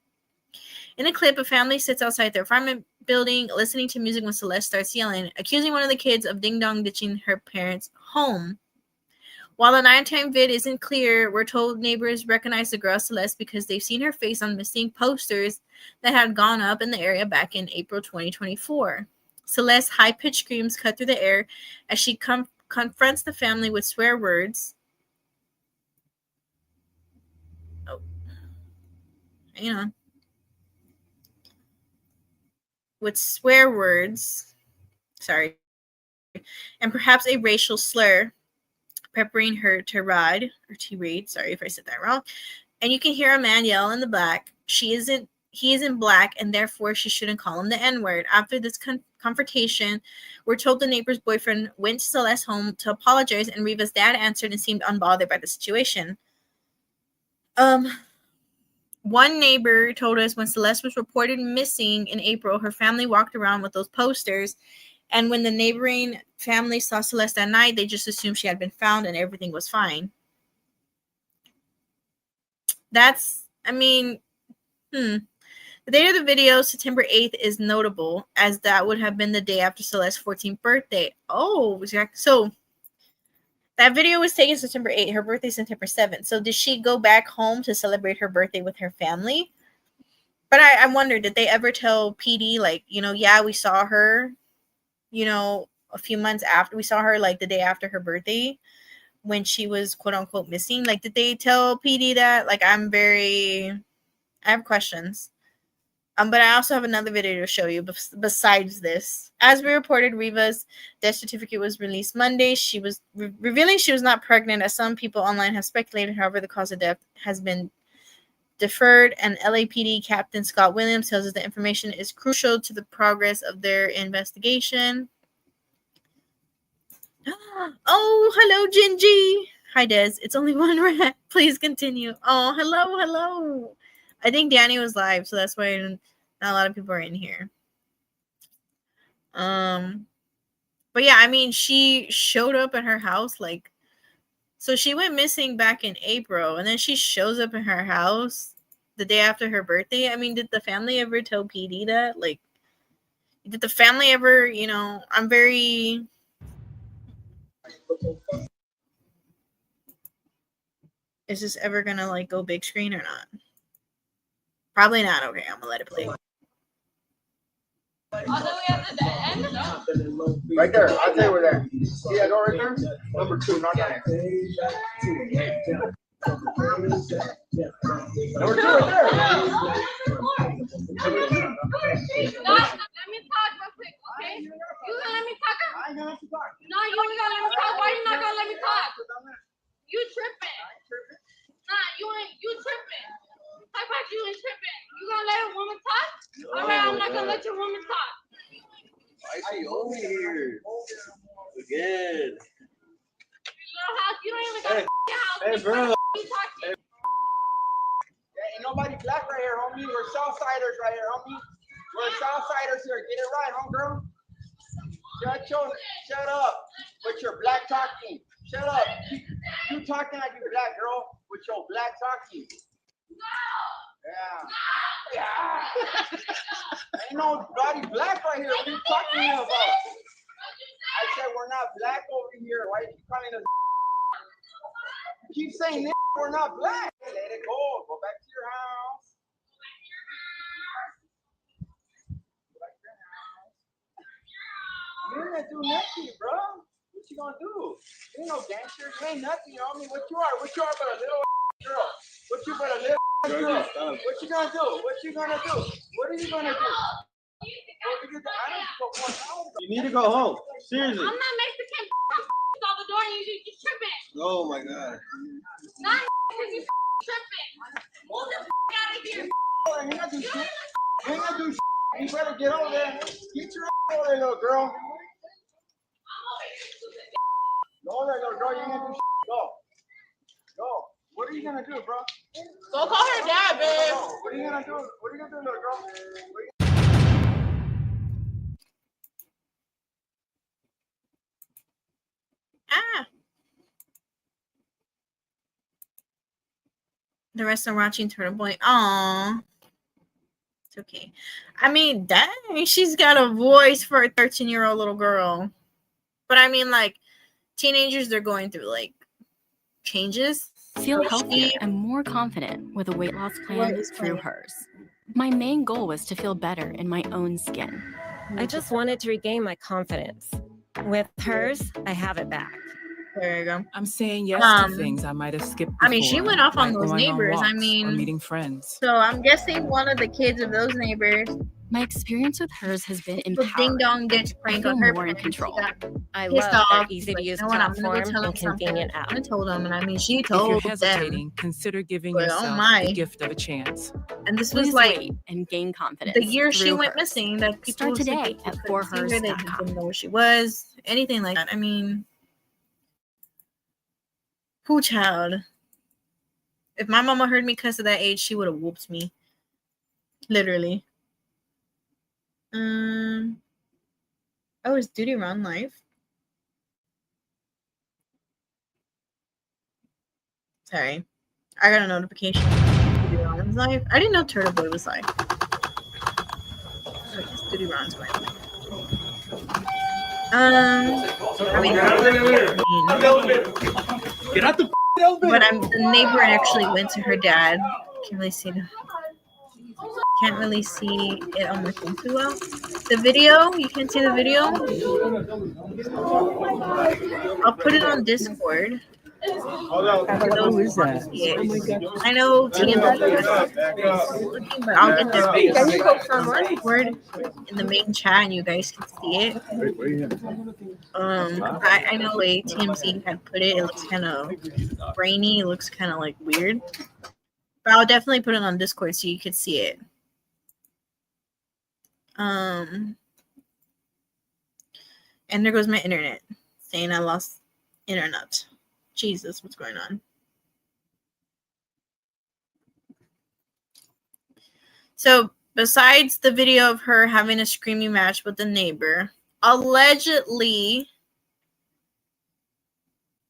In a clip, a family sits outside their apartment building, listening to music when Celeste starts yelling, accusing one of the kids of ding-dong ditching her parents' home. While the nighttime vid isn't clear, we're told neighbors recognize the girl Celeste because they've seen her face on missing posters that had gone up in the area back in April 2024. Celeste's high-pitched screams cut through the air as she confronts the family with swear words. Oh, hang on. With swear words, sorry, and perhaps a racial slur, peppering her tirade, sorry if I said that wrong. And you can hear a man yell in the back, he isn't black, and therefore she shouldn't call him the N-word. After this confrontation, we're told the neighbor's boyfriend went to Celeste's home to apologize, and Rivas' dad answered and seemed unbothered by the situation. One neighbor told us when Celeste was reported missing in April, her family walked around with those posters. And when the neighboring family saw Celeste at night, they just assumed she had been found and everything was fine. That's, I mean, The date of the video, September 8th, is notable, as that would have been the day after Celeste's 14th birthday. Oh, exactly. So that video was taken September 8th. Her birthday September 7th. So did she go back home to celebrate her birthday with her family? But I wonder, did they ever tell PD, like, yeah, we saw her, a few months after, we saw her, like, the day after her birthday when she was, quote unquote, missing? Like, did they tell PD that? Like, I have questions. But I also have another video to show you besides this. As we reported, Rivas' death certificate was released Monday. She was revealing she was not pregnant, as some people online have speculated. However, the cause of death has been deferred, and LAPD Captain Scott Williams tells us the information is crucial to the progress of their investigation. Oh, hello, Gingy. Hi, Des. It's only one rat. Please continue. Oh, hello. I think Danny was live, so that's why not a lot of people are in here. But yeah, I mean, she showed up at her house, like, so she went missing back in April, and then she shows up in her house the day after her birthday. I mean, did the family ever tell PD that? Like, did the family ever, I'm very... Is this ever gonna, like, go big screen or not? Probably not. Okay, I'm gonna let it play. Right there. I'll tell you where that. See that door right there? Number 2, not that. Number 2 right there. Let me talk real quick, okay? You gonna let me talk? I ain't gonna let you talk. No, you ain't gonna let me talk. Why you not gonna let me talk? You tripping? Nah, you tripping? How about you ain't tripping? You gonna let a woman talk? All right, I'm not gonna let your woman talk. I see over here. Good. Little house, you don't even got a house. Hey, bro. You talking? Ain't nobody black right here, homie. We're Southsiders right here, homie. We're Southsiders here. Get it right, homegirl. Shut up with your black talking. Shut up. You talking like you're black, girl, with your black talking. Yeah. Ain't nobody black right here. What are you talking about? I said we're not black over here. Why are you calling us? You keep saying we're not black. Let it go. Go back to your house. Go back to your house. You ain't gonna do nothing, bro. What you gonna do? You ain't no gangster. You ain't nothing. You know what I mean? What you are but a little girl. What you but a little girl. What you gonna do? What you gonna do? What are you gonna do? You need to go home. Seriously. I'm not Mexican. Out the door and you tripping. Oh my God. Not you tripping. Move the out of here. You ain't gonna do shit. You ain't gonna do shit. You better get over there. Get your over there, little girl. Go there, little girl. You ain't gonna do shit. Go. What are you gonna do, bro? Go call her dad, babe. What are you gonna do? What are you gonna do, little girl? The rest are watching Turtle Boy. Aww. It's okay. I mean, dang, she's got a voice for a 13-year-old little girl. But I mean, like, teenagers, they're going through, like, changes. Feel healthier and more confident with a weight loss plan through hers. My main goal was to feel better in my own skin. I just wanted to regain my confidence. With hers, I have it back. There you go. I'm saying yes to things I might have skipped before, I mean, she went off on like those going neighbors. walks I mean, or meeting friends. So I'm guessing one of the kids of those neighbors. My experience with hers has been Ding empowering. dong gets pranked I on feel her. more in control. I Pissed love their off. easy-to-use You know what, I'm gonna go platform tell and them something. convenient app. I told them, and I mean, she If you're told hesitating, them. consider giving But, yourself oh my. the gift of a chance. And this Lose was like weight and gain confidence. the year she through went hers. missing. That people Start said today they at couldn't see her, they forhers.com. didn't know where she was, anything like that. I mean, who child? If my mama heard me cuss at that age, she would have whooped me. Literally. Oh, is Duty Around live? Sorry. I got a notification. Duty Around's live. I didn't know Turtle Boy was live. So I guess Duty Around's going live. Get out the elevator. But the neighbor actually went to her dad. Can't really see it on my phone too well. The video, you can't see the video. I'll put it on Discord. Who is that? I know TMZ looking, but I'll get this video on Discord in the main chat, and you guys can see it. I know the way TMZ had put it. It looks kind of brainy. It looks kind of like weird. But I'll definitely put it on Discord so you could see it. And there goes my internet, saying I lost internet. Jesus, what's going on? So, besides the video of her having a screaming match with the neighbor, allegedly,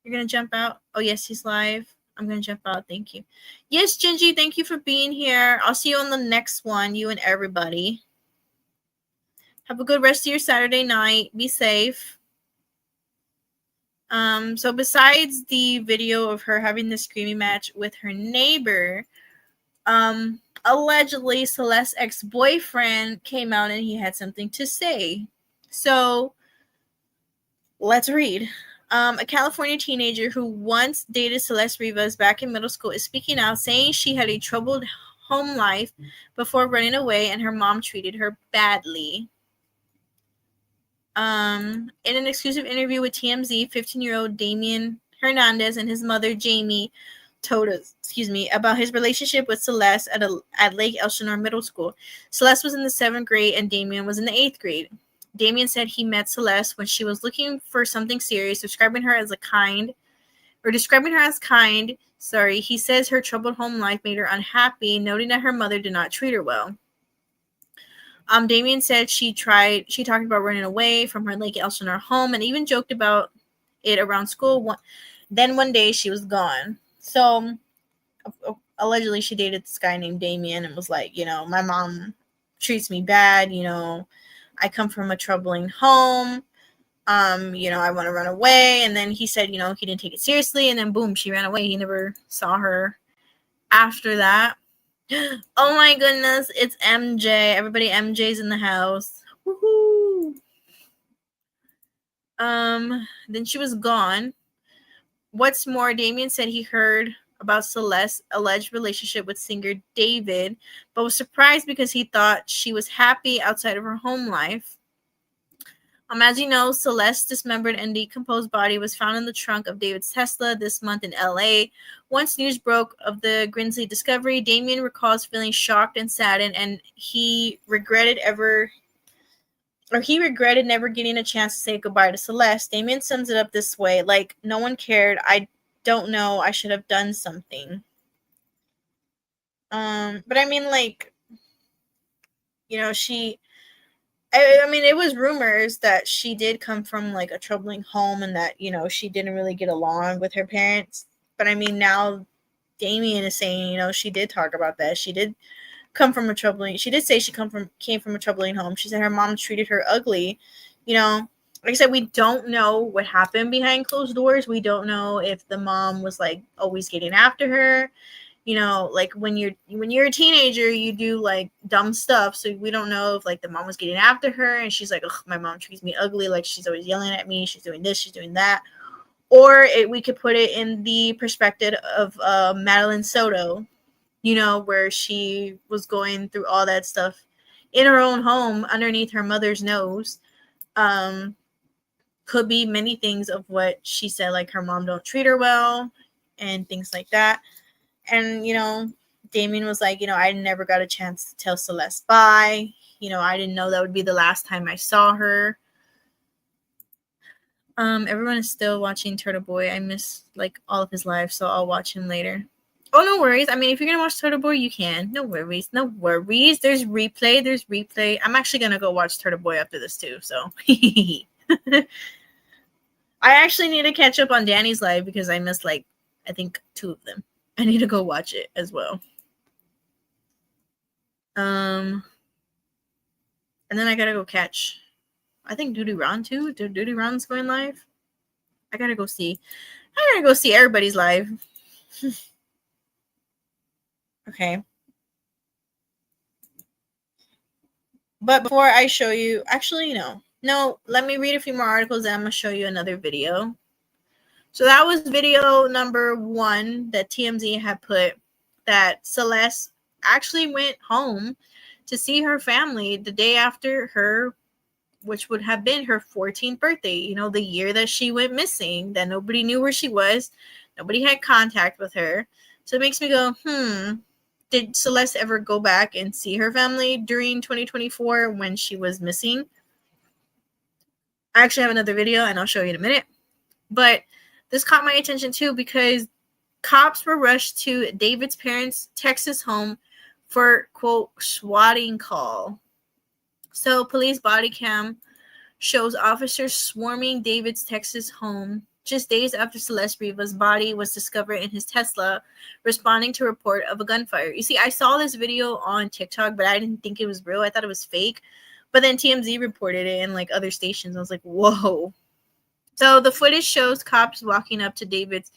you're going to jump out? Oh, yes, he's live. I'm going to jump out. Thank you. Yes, Gingy, thank you for being here. I'll see you on the next one, you and everybody. Have a good rest of your Saturday night. Be safe. So besides the video of her having the screaming match with her neighbor, allegedly Celeste's ex-boyfriend came out and he had something to say. So let's read. A California teenager who once dated Celeste Rivas back in middle school is speaking out, saying she had a troubled home life before running away and her mom treated her badly. In an exclusive interview with TMZ, 15-year-old Damian Hernandez and his mother Jamie told us, about his relationship with Celeste at Lake Elsinore Middle School. Celeste was in the 7th grade and Damian was in the 8th grade. Damian said he met Celeste when she was looking for something serious, describing her as kind. He says her troubled home life made her unhappy, noting that her mother did not treat her well. Damian said she talked about running away from her Lake Elsinore home and even joked about it around school. Then one day she was gone. So allegedly she dated this guy named Damian and was like, my mom treats me bad. I come from a troubling home. I want to run away. And then he said, he didn't take it seriously. And then boom, she ran away. He never saw her after that. Oh my goodness, it's MJ. Everybody, MJ's in the house. Woohoo! Then she was gone. What's more, Damian said he heard about Celeste's alleged relationship with singer David, but was surprised because he thought she was happy outside of her home life. As you know, Celeste's dismembered and decomposed body was found in the trunk of David's Tesla this month in LA. Once news broke of the grisly discovery, Damian recalls feeling shocked and saddened, and he regretted never getting a chance to say goodbye to Celeste. Damian sums it up this way: like, no one cared. I don't know. I should have done something. But I mean, like, it was rumors that she did come from like a troubling home and that, she didn't really get along with her parents. But I mean, now Damian is saying, she did talk about that. She did she did say she came from a troubling home. She said her mom treated her ugly. Like I said, we don't know what happened behind closed doors. We don't know if the mom was like always getting after her. Like when you're a teenager, you do like dumb stuff. So we don't know if like the mom was getting after her and she's like, ugh, my mom treats me ugly. Like she's always yelling at me. She's doing this, she's doing that. Or we could put it in the perspective of Madeline Soto, where she was going through all that stuff in her own home underneath her mother's nose. Could be many things of what she said, like her mom don't treat her well and things like that. And, Damian was like, I never got a chance to tell Celeste bye. I didn't know that would be the last time I saw her. Everyone is still watching Turtle Boy. I miss like all of his lives, so I'll watch him later. Oh, no worries. I mean, if you're gonna watch Turtle Boy, you can. No worries. No worries. There's replay. There's replay. I'm actually gonna go watch Turtle Boy after this too. So I actually need to catch up on Danny's live because I missed like I think 2 of them. I need to go watch it as well. And then I gotta go catch. I think Duty Ron too. Duty Ron's going live. I gotta go see. I gotta go see everybody's live. Okay. But before I show you, actually, no, let me read a few more articles and I'm going to show you another video. So that was video number 1 that TMZ had put, that Celeste actually went home to see her family the day after her, which would have been her 14th birthday, the year that she went missing, that nobody knew where she was. Nobody had contact with her. So it makes me go, did Celeste ever go back and see her family during 2024 when she was missing? I actually have another video and I'll show you in a minute. But this caught my attention too because cops were rushed to David's parents' Texas home for, quote, swatting call. So police body cam shows officers swarming David's Texas home just days after Celeste Rivas' body was discovered in his Tesla, responding to a report of a gunfire. You see, I saw this video on TikTok, but I didn't think it was real. I thought it was fake. But then TMZ reported it and like other stations. I was like, whoa. So the footage shows cops walking up to David's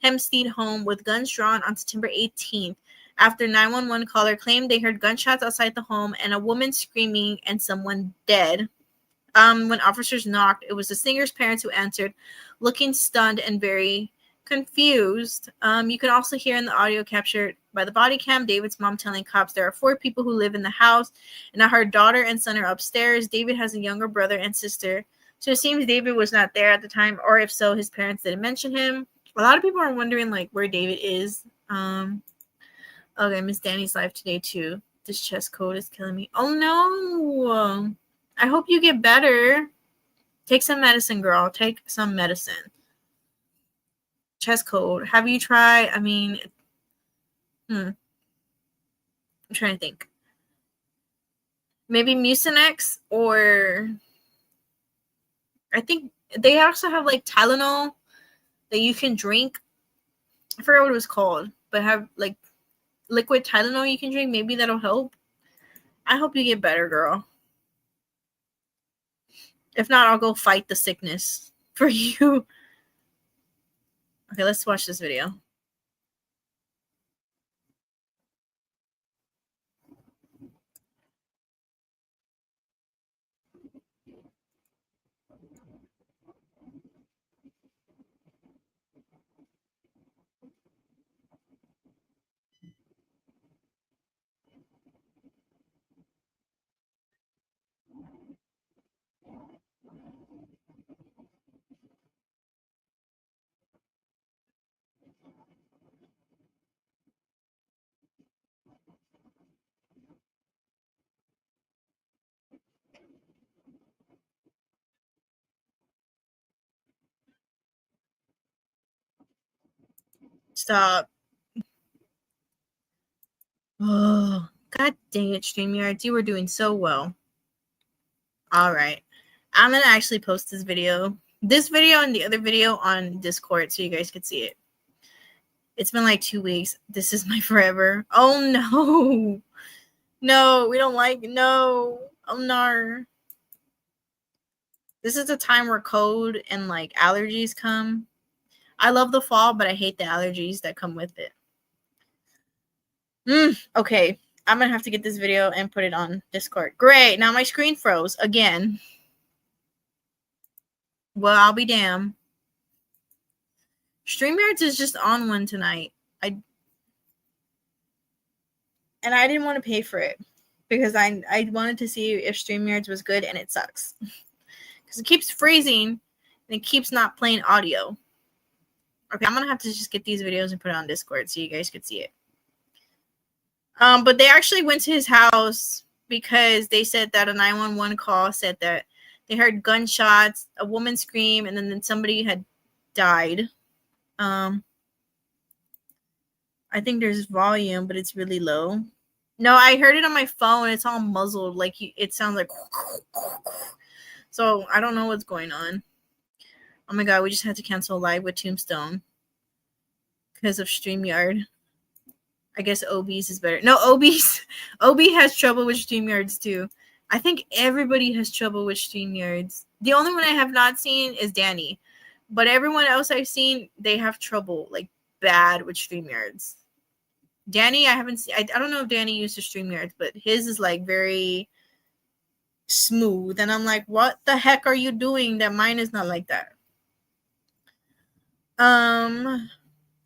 Hempstead home with guns drawn on September 18th after 911 caller claimed they heard gunshots outside the home and a woman screaming and someone dead. When officers knocked, it was the singer's parents who answered, looking stunned and very confused. You can also hear in the audio captured by the body cam David's mom telling cops there are 4 people who live in the house, and now her daughter and son are upstairs. David has a younger brother and sister, so it seems David was not there at the time, or if so, his parents didn't mention him. A lot of people are wondering like where David is. Okay, Miss Danny's live today too. This chest cold is killing me. Oh no. I hope you get better. Take some medicine, girl. Take some medicine. Chest cold. Have you tried? I mean, I'm trying to think. Maybe Mucinex, or I think they also have like Tylenol that you can drink. I forgot what it was called, but have like liquid Tylenol you can drink. Maybe that'll help. I hope you get better, girl. If not, I'll go fight the sickness for you. Okay, let's watch this video. Stop. Oh, god dang it, StreamYards. You were doing so well. All right. I'm going to actually post this video. This video and the other video on Discord so you guys can see it. It's been like 2 weeks. This is my forever. Oh, no. No, we don't like. No. Oh, no. This is the time where cold and like allergies come. I love the fall, but I hate the allergies that come with it. Okay. I'm going to have to get this video and put it on Discord. Great. Now my screen froze again. Well, I'll be damned. StreamYards is just on one tonight. I didn't want to pay for it because I wanted to see if StreamYards was good, and it sucks. Because it keeps freezing and it keeps not playing audio. Okay, I'm going to have to just get these videos and put it on Discord so you guys could see it. But they actually went to his house because they said that a 911 call said that they heard gunshots, a woman scream, and then somebody had died. I I think there's volume, but it's really low. No, I heard it on my phone. It's all muzzled. Like it sounds like. So I don't know what's going on. Oh my god, we just had to cancel live with Tombstone because of StreamYard. I guess OB's is better. No, OB has trouble with StreamYards too. I think everybody has trouble with StreamYards. The only one I have not seen is Danny. But everyone else I've seen, they have trouble, like bad with StreamYards. Danny, I haven't seen. I don't know if Danny uses StreamYards, but his is like very smooth. And I'm like, what the heck are you doing that mine is not like that?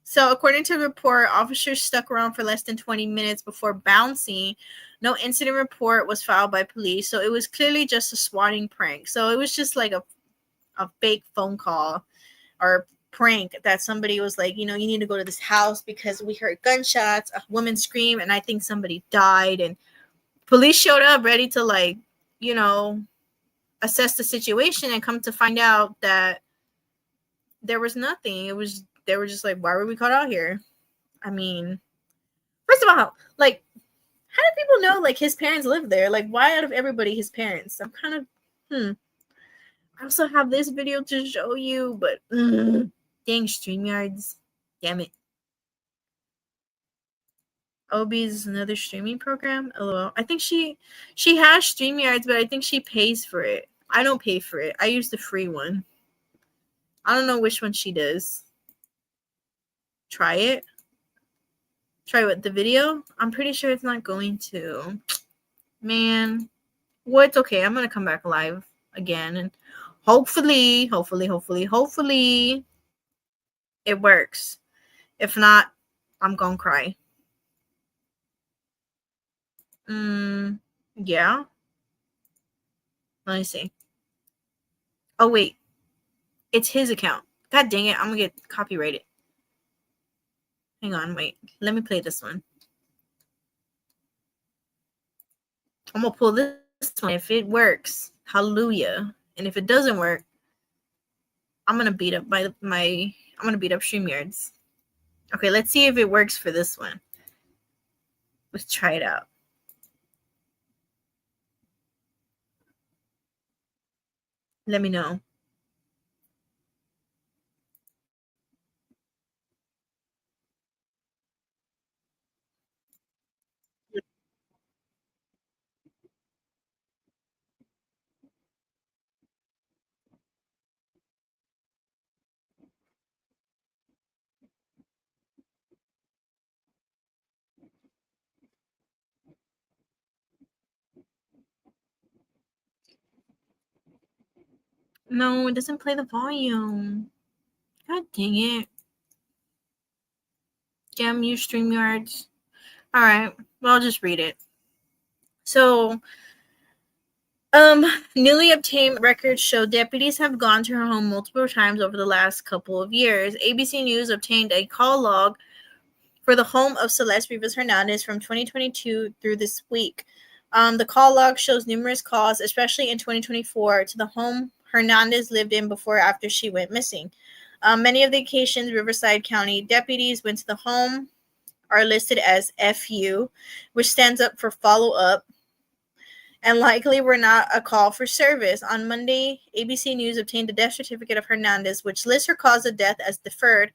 So according to the report, officers stuck around for less than 20 minutes before bouncing. No incident report was filed by police, so it was clearly just a swatting prank. So it was just like a fake phone call or prank that somebody was like, you know, you need to go to this house because we heard gunshots, a woman scream, and I think somebody died. And police showed up ready to, like, you know, assess the situation, and come to find out that there was nothing. They were just like, why were we caught out here? I mean, first of all, like, how do people know, like, his parents live there? Like, why out of everybody his parents? I'm kind of, I also have this video to show you, but dang, StreamYards. Damn it. OB's another streaming program? LOL. I think she has StreamYards, but I think she pays for it. I don't pay for it. I use the free one. I don't know which one she does. Try it. Try what, the video? I'm pretty sure it's not going to. Man. Well, it's okay. I'm going to come back live again. And hopefully, it works. If not, I'm going to cry. Yeah. Let me see. Oh, wait. It's his account. God dang it. I'm going to get copyrighted. Hang on. Wait. Let me play this one. I'm going to pull this one. If it works, hallelujah. And if it doesn't work, I'm going to beat up I'm going to beat up StreamYards. Okay, let's see if it works for this one. Let's try it out. Let me know. No, it doesn't play the volume. God dang it. Damn you, StreamYards. All right, well, I'll just read it. So, newly obtained records show deputies have gone to her home multiple times over the last couple of years. ABC News obtained a call log for the home of Celeste Rivas Hernandez from 2022 through this week. The call log shows numerous calls, especially in 2024, to the home Hernandez lived in before or after she went missing. Many of the occasions Riverside County deputies went to the home are listed as FU, which stands up for follow up, and likely were not a call for service. On Monday, ABC News obtained a death certificate of Hernandez, which lists her cause of death as deferred,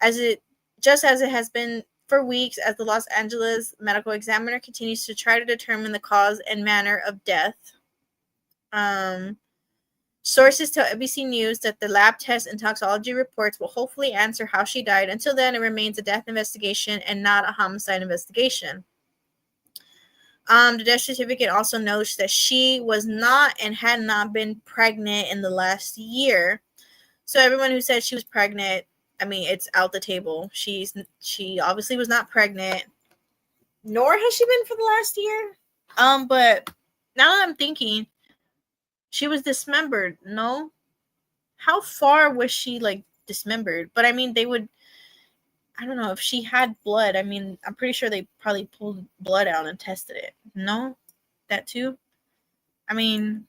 just as it has been for weeks, as the Los Angeles medical examiner continues to try to determine the cause and manner of death. Sources tell ABC News that the lab tests and toxicology reports will hopefully answer how she died. Until then, it remains a death investigation and not a homicide investigation. The death certificate also notes that she was not and had not been pregnant in the last year. So everyone who said she was pregnant, I mean, it's out the table. She obviously was not pregnant, nor has she been for the last year. But now that I'm thinking, she was dismembered. No, how far was she, like, dismembered? But I mean, I don't know if she had blood. I mean, I'm pretty sure they probably pulled blood out and tested it. No, that too. I mean,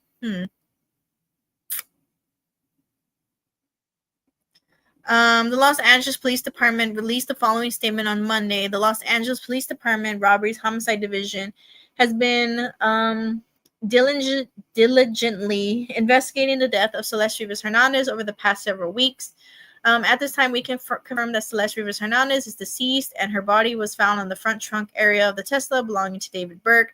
The Los Angeles Police Department released the following statement on Monday. The Los Angeles Police Department Robberies Homicide Division has been diligently investigating the death of Celeste Rivas Hernandez over the past several weeks. At this time, we can confirm that Celeste Rivas Hernandez is deceased, and her body was found on the front trunk area of the Tesla belonging to David Burke.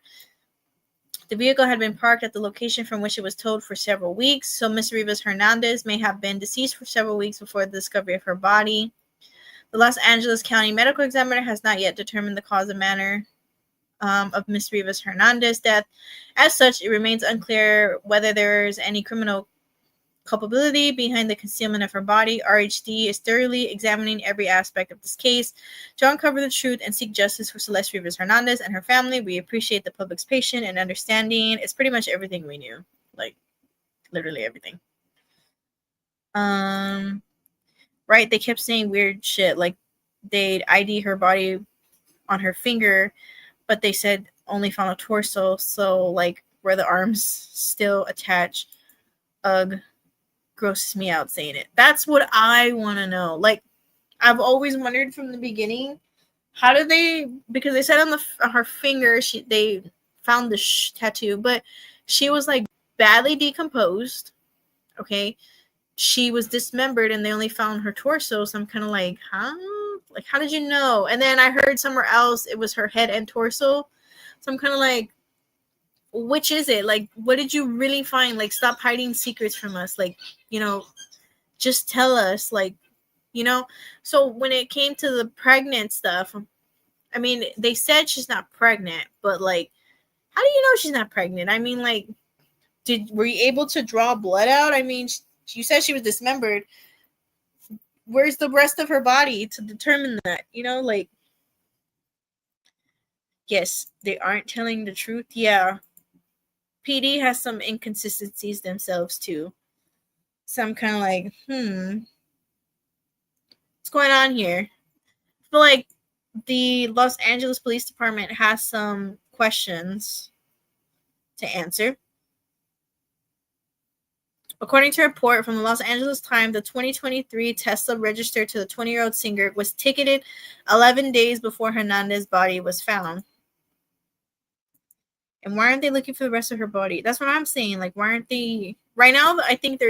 The vehicle had been parked at the location from which it was towed for several weeks, so Ms. Rivas Hernandez may have been deceased for several weeks before the discovery of her body. The Los Angeles County Medical Examiner has not yet determined the cause and manner of Ms. Rivas Hernandez's death. As such, it remains unclear whether there is any criminal culpability behind the concealment of her body. RHD is thoroughly examining every aspect of this case to uncover the truth and seek justice for Celeste Rivas Hernandez and her family. We appreciate the public's patience and understanding. It's pretty much everything we knew, like literally everything. Right? They kept saying weird shit, like they'd ID her body on her finger, but they said only found a torso, so like where the arms still attached. Ugh. Grosses me out saying it. That's what I want to know. Like, I've always wondered from the beginning, how did they? Because they said on her finger, they found the tattoo, but she was like badly decomposed. Okay, she was dismembered, and they only found her torso. So I'm kind of like, huh? Like, how did you know? And then I heard somewhere else it was her head and torso. So I'm kind of like, which is it? Like, what did you really find? Like, stop hiding secrets from us. Like, just tell us, like, So when it came to the pregnant stuff, I mean, they said she's not pregnant, but like, how do you know she's not pregnant? I mean, like, were you able to draw blood out? I mean, you said she was dismembered. Where's the rest of her body to determine that? Like, yes, they aren't telling the truth. Yeah. PD has some inconsistencies themselves too. So I'm kind of like, what's going on here? I feel like the Los Angeles Police Department has some questions to answer. According to a report from the Los Angeles Times, the 2023 Tesla registered to the 20-year-old singer was ticketed 11 days before Hernandez's body was found. And why aren't they looking for the rest of her body? That's what I'm saying. Like, why aren't they? Right now, I think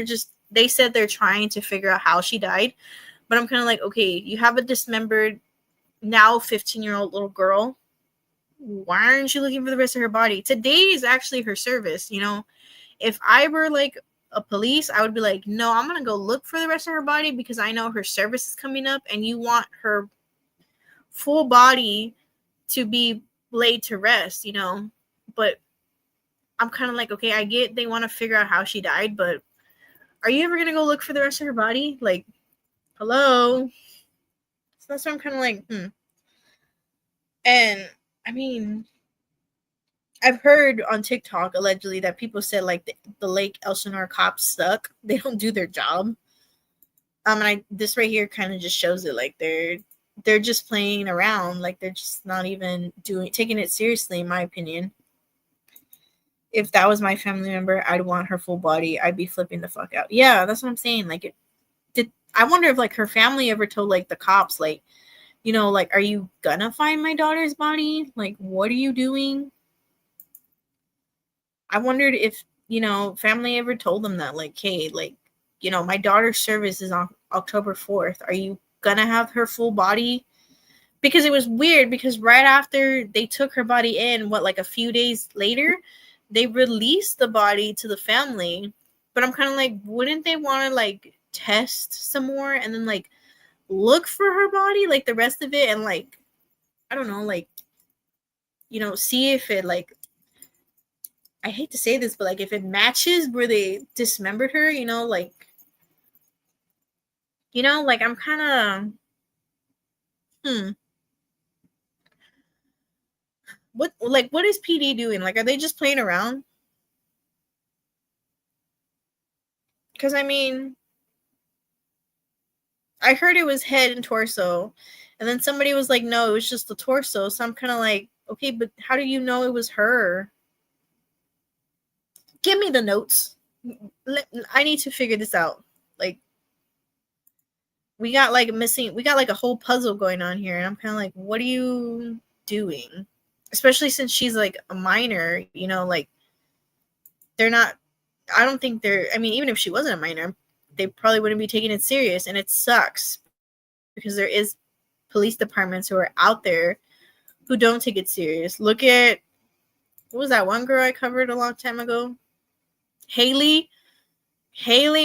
they said they're trying to figure out how she died. But I'm kind of like, okay, you have a dismembered, now 15-year-old little girl. Why aren't you looking for the rest of her body? Today is actually her service. If I were like a police, I would be like, no, I'm going to go look for the rest of her body because I know her service is coming up and you want her full body to be laid to rest, But I'm kind of like, okay, I get they want to figure out how she died, but are you ever going to go look for the rest of her body? Like, hello? So that's why I'm kind of like, And, I mean, I've heard on TikTok, allegedly, that people said, like, the Lake Elsinore cops suck. They don't do their job. And this right here kind of just shows it. Like, they're just playing around. Like, they're just not even taking it seriously, in my opinion. If that was my family member, I'd want her full body. I'd be flipping the fuck out. Yeah, that's what I'm saying. Like, I wonder if, like, her family ever told, like, the cops, like, like, are you gonna find my daughter's body? Like, what are you doing? I wondered if, family ever told them that, like, hey, like, my daughter's service is on October 4th. Are you gonna have her full body? Because it was weird because right after they took her body in, like a few days later, they released the body to the family. But I'm kind of like, wouldn't they want to, like, test some more and then, like, look for her body, like, the rest of it, and, like, I don't know, like, see if it, like, I hate to say this, but, like, if it matches where they dismembered her, like, I'm kind of, what is PD doing? Like, are they just playing around? Because, I mean, I heard it was head and torso, and then somebody was like, no, it was just the torso. So I'm kind of like, okay, but how do you know it was her? Give me the notes. I need to figure this out. Like, we got like a whole puzzle going on here, and I'm kind of like, what are you doing? Especially since she's like a minor, you know, like they're not, I don't think they're, I mean, even if she wasn't a minor, they probably wouldn't be taking it serious, and it sucks because there is police departments who are out there who don't take it serious. Look at, what was that one girl I covered a long time ago? Haley,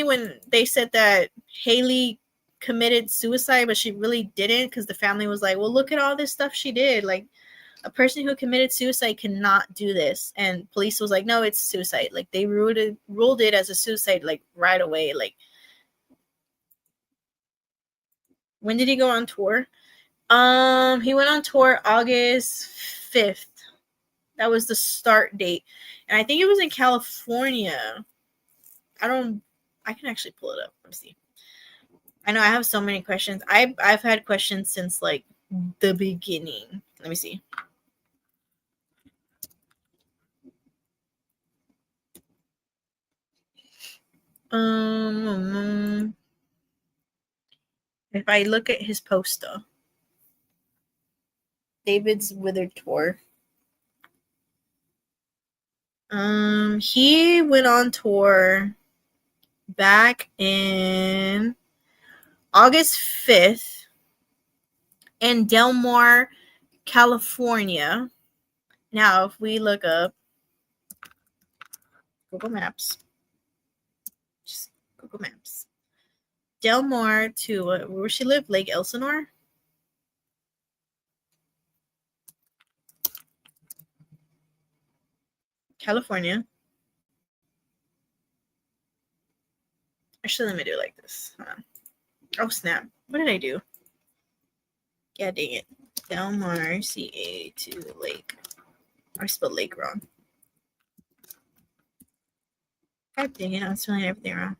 when they said that Haley committed suicide, but she really didn't, because the family was like, well, look at all this stuff she did. Like, a person who committed suicide cannot do this. And police was like, no, it's suicide. Like, they ruled it as a suicide, like, right away. Like, when did he go on tour? He went on tour August 5th. That was the start date. And I think it was in California. I can actually pull it up. Let me see. I know I have so many questions. I've had questions since like the beginning. Let me see. If I look at his poster, David's Withered Tour. He went on tour back in August 5th in Del Mar, California. Now, if we look up Google Maps, just Google Maps, Del Mar to where she lived, Lake Elsinore. California. Actually, let me do it like this. Hold on. Oh, snap. What did I do? Yeah, dang it. Del Mar, CA to Lake. I spelled Lake wrong. God dang it. I'm spelling everything wrong.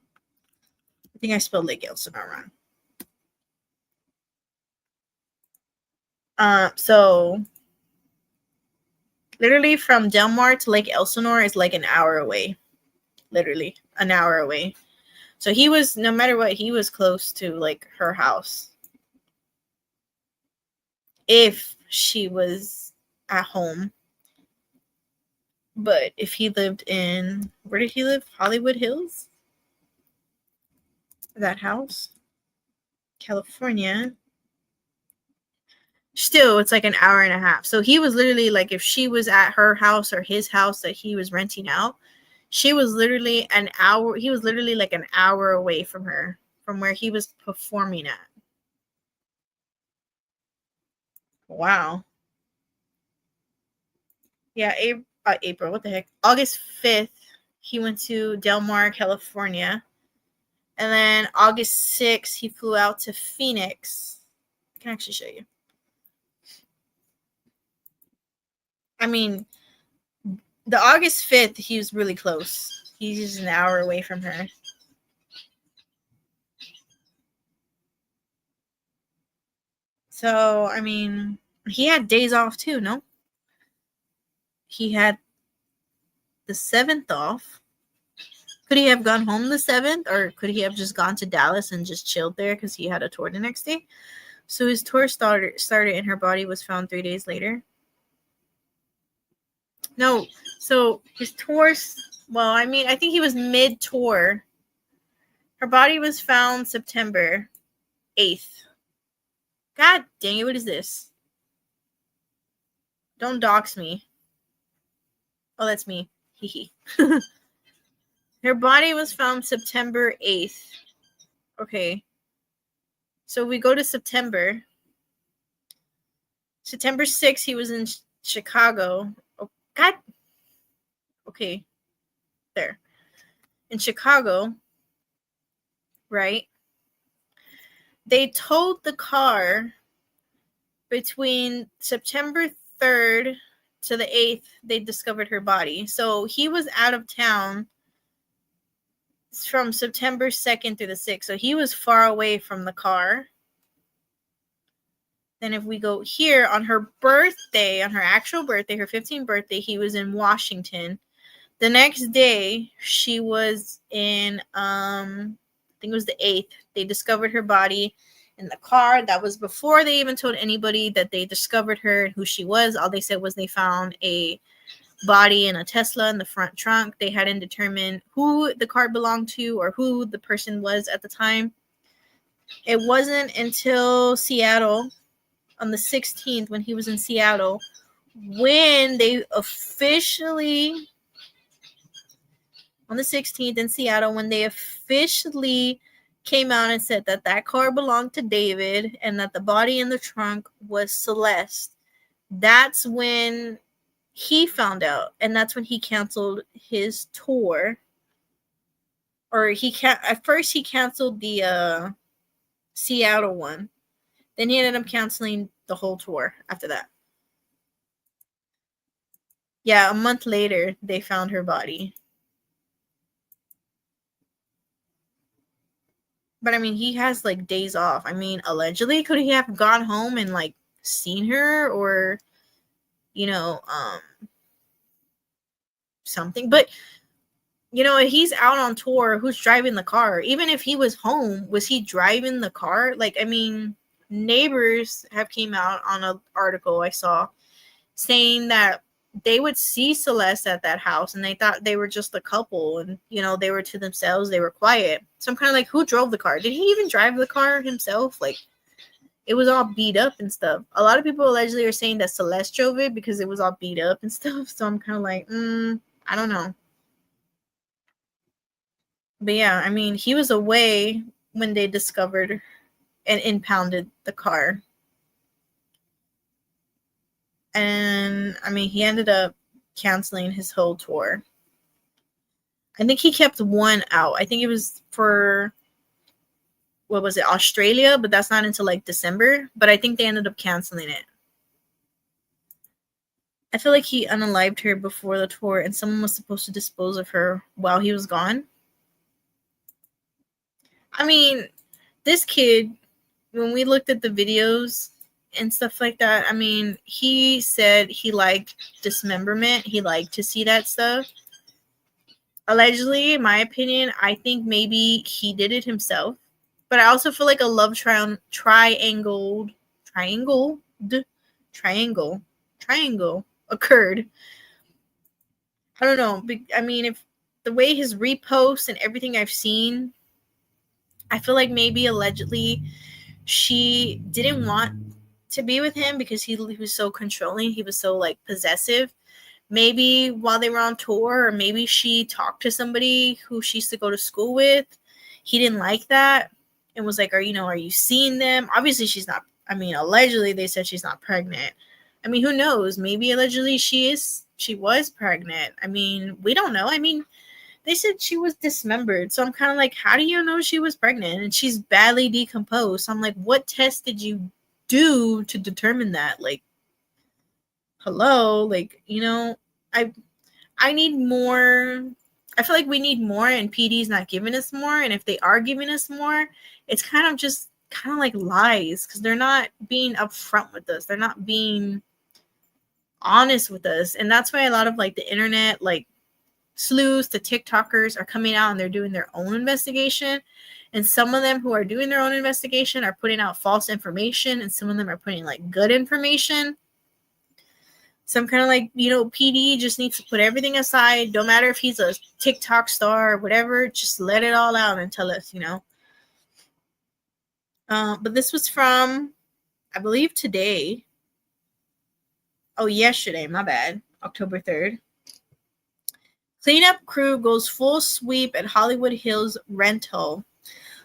I think I spelled Lake Elsinore wrong. So literally from Del Mar to Lake Elsinore is like an hour away. Literally an hour away. So he was, no matter what, he was close to like her house. If she was at home. But if he lived in, where did he live? Hollywood Hills? That house? California. Still, it's like an hour and a half. So he was literally like, if she was at her house or his house that he was renting out, she was literally an hour. He was literally like an hour away from her, from where he was performing at. Wow. Yeah, April. What the heck? August 5th, he went to Del Mar, California. And then August 6th, he flew out to Phoenix. I can actually show you. I mean, the August 5th, he was really close. He's just an hour away from her. So, I mean, he had days off too, no? He had the 7th off. Could he have gone home the 7th? Or could he have just gone to Dallas and just chilled there because he had a tour the next day? So his tour started and her body was found 3 days later. No, so his tours, well, I mean, I think he was mid-tour. Her body was found September 8th. God dang it, what is this? Don't dox me. Oh, that's me. Hee hee. Her body was found September 8th. Okay. So we go to September. September 6th, he was in Chicago. Oh, God. Okay. There. In Chicago, right? They towed the car between September 3rd to the 8th. They discovered her body. So he was out of town from September 2nd through the 6th. So he was far away from the car. Then if we go here on her birthday, on her actual birthday, her 15th birthday, he was in Washington. The next day, she was in, I think it was the 8th. They discovered her body in the car. That was before they even told anybody that they discovered her and who she was. All they said was they found a body in a Tesla in the front trunk. They hadn't determined who the car belonged to or who the person was at the time. It wasn't until Seattle on the 16th, when he was in Seattle, when they officially, on the 16th in Seattle, when they officially came out and said that that car belonged to David and that the body in the trunk was Celeste. That's when he found out, and that's when he canceled his tour. Or at first he canceled the Seattle one. Then he ended up canceling the whole tour after that. Yeah, a month later, they found her body. But I mean, he has like days off. I mean, allegedly, could he have gone home and like seen her or, you know, something? But, you know, he's out on tour. Who's driving the car? Even if he was home, was he driving the car? Like, I mean, neighbors have came out on an article I saw saying that they would see Celeste at that house and they thought they were just a couple and, you know, they were to themselves. They were quiet. So I'm kind of like, who drove the car? Did he even drive the car himself? Like, it was all beat up and stuff. A lot of people allegedly are saying that Celeste drove it because it was all beat up and stuff. So I'm kind of like, I don't know. But yeah, I mean, he was away when they discovered and impounded the car. And I mean, he ended up canceling his whole tour. I think he kept one out. I think it was for, what was it, Australia? But that's not until like December. But I think they ended up canceling it. I feel like he unalived her before the tour and someone was supposed to dispose of her while he was gone. I mean, this kid, when we looked at the videos and stuff like that, I mean, he said he liked dismemberment. He liked to see that stuff. Allegedly, in my opinion, I think maybe he did it himself. But I also feel like a love triangle occurred. I don't know. I mean, if the way his reposts and everything I've seen, I feel like maybe allegedly she didn't want to be with him because he was so controlling. He was so like possessive. Maybe while they were on tour, or maybe she talked to somebody who she used to go to school with. He didn't like that and was like, are you seeing them? Obviously she's not. I mean, allegedly they said she's not pregnant. I mean, who knows? Maybe allegedly she was pregnant. I mean, we don't know. I mean, they said she was dismembered. So I'm kind of like, how do you know she was pregnant? And she's badly decomposed. So I'm like, what test did you do to determine that? Like, hello? Like, I need more. I feel like we need more and PD's not giving us more. And if they are giving us more, it's kind of like lies because they're not being upfront with us. They're not being honest with us. And that's why a lot of like the internet, like sleuths, the TikTokers are coming out and they're doing their own investigation. And some of them who are doing their own investigation are putting out false information. And some of them are putting like good information. So I'm kind of like, PD just needs to put everything aside. Don't matter if he's a TikTok star or whatever. Just let it all out and tell us, But this was from, I believe, today. Oh, yesterday. My bad. October 3rd. Cleanup crew goes full sweep at Hollywood Hills rental.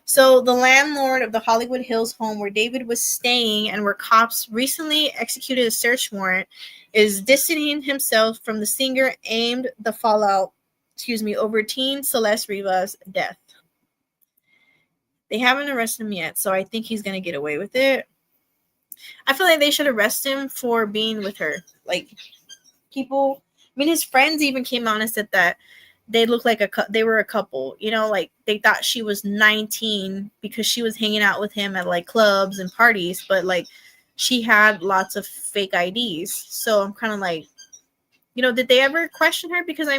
So the landlord of the Hollywood Hills home where David was staying and where cops recently executed a search warrant is distancing himself from the singer aimed the fallout, over teen Celeste Rivas' death. They haven't arrested him yet, so I think he's going to get away with it. I feel like they should arrest him for being with her. Like, people, his friends even came out and said that they looked like they were a couple, like they thought she was 19 because she was hanging out with him at like clubs and parties, but like she had lots of fake IDs. So I'm kind of like, did they ever question her? Because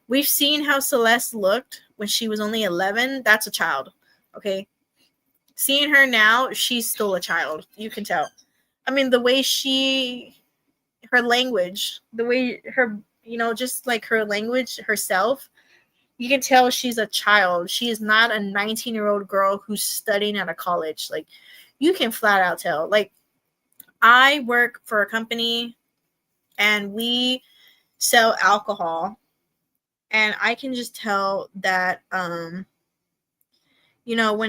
we've seen how Celeste looked when she was only 11. That's a child. Okay. seeing her now, she's still a child. You can tell. I mean, the way her language, the way her, just like her language herself, you can tell she's a child. She is not a 19-year-old girl who's studying at a college. Like, you can flat out tell. Like, I work for a company and we sell alcohol, and I can just tell that when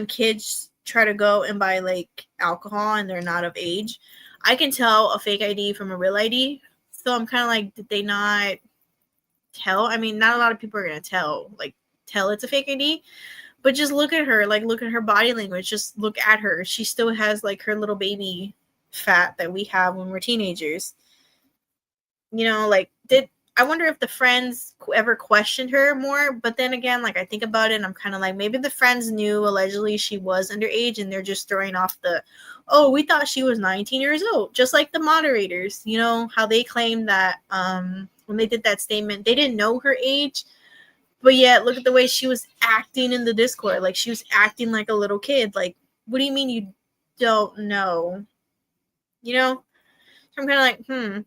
kids try to go and buy like alcohol and they're not of age, I can tell a fake ID from a real ID. So I'm kind of like, did they not tell? I mean, not a lot of people are going to tell it's a fake ID, but just look at her, like look at her body language, just look at her. She still has like her little baby fat that we have when we're teenagers. Like, I wonder if the friends ever questioned her more, but then again, like I think about it and I'm kind of like, maybe the friends knew allegedly she was underage and they're just throwing off oh, we thought she was 19 years old, just like the moderators, how they claimed that when they did that statement, they didn't know her age, but yet look at the way she was acting in the Discord. Like, she was acting like a little kid. Like, what do you mean you don't know? So I'm kind of like,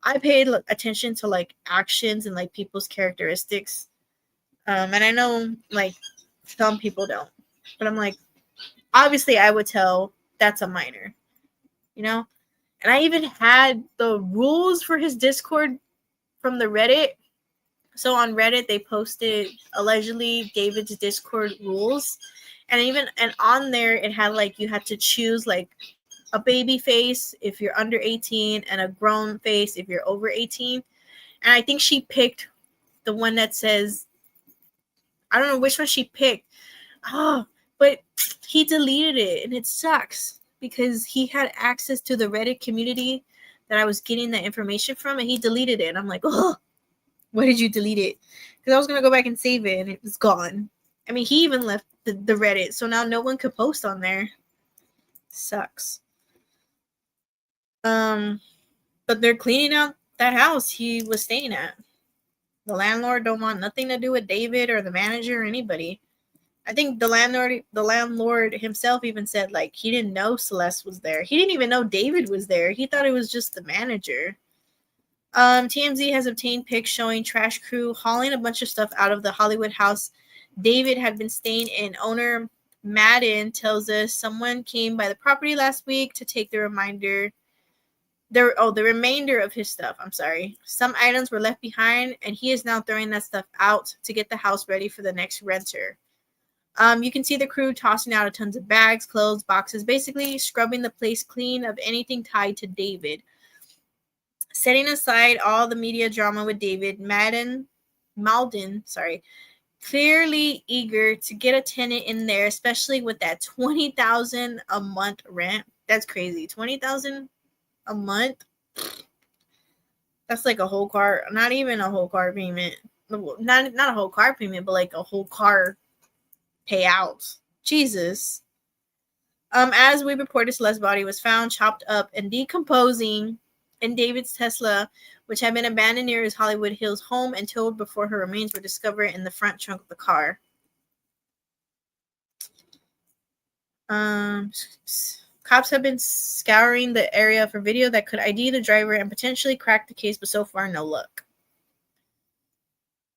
I paid attention to like actions and like people's characteristics. And I know like some people don't, but I'm like, obviously I would tell that's a minor, and I even had the rules for his Discord from the Reddit. So on Reddit, they posted allegedly David's Discord rules. And on there, it had like, you had to choose like a baby face if you're under 18 and a grown face if you're over 18. And I think she picked the one that says, I don't know which one she picked. But he deleted it, and it sucks because he had access to the Reddit community that I was getting that information from, and he deleted it. And I'm like, oh, why did you delete it? Because I was going to go back and save it, and it was gone. I mean, he even left the Reddit, so now no one could post on there. Sucks. But they're cleaning out that house he was staying at. The landlord don't want nothing to do with David or the manager or anybody. I think the landlord himself even said like he didn't know Celeste was there. He didn't even know David was there. He thought it was just the manager. TMZ has obtained pics showing trash crew hauling a bunch of stuff out of the Hollywood house David had been staying in. Owner Madden tells us someone came by the property last week to take the remainder of his stuff. I'm sorry. Some items were left behind, and he is now throwing that stuff out to get the house ready for the next renter. You can see the crew tossing out tons of bags, clothes, boxes, basically scrubbing the place clean of anything tied to David. Setting aside all the media drama with David, Malden, clearly eager to get a tenant in there, especially with that $20,000 a month rent. That's crazy. $20,000 a month. That's like a whole car. Not even a whole car payment. Not a whole car payment, but like a whole car payout. Jesus. As we reported, Celeste's body was found chopped up and decomposing in David's Tesla, which had been abandoned near his Hollywood Hills home and towed before her remains were discovered in the front trunk of the car. Cops have been scouring the area for video that could ID the driver and potentially crack the case, but so far, no luck.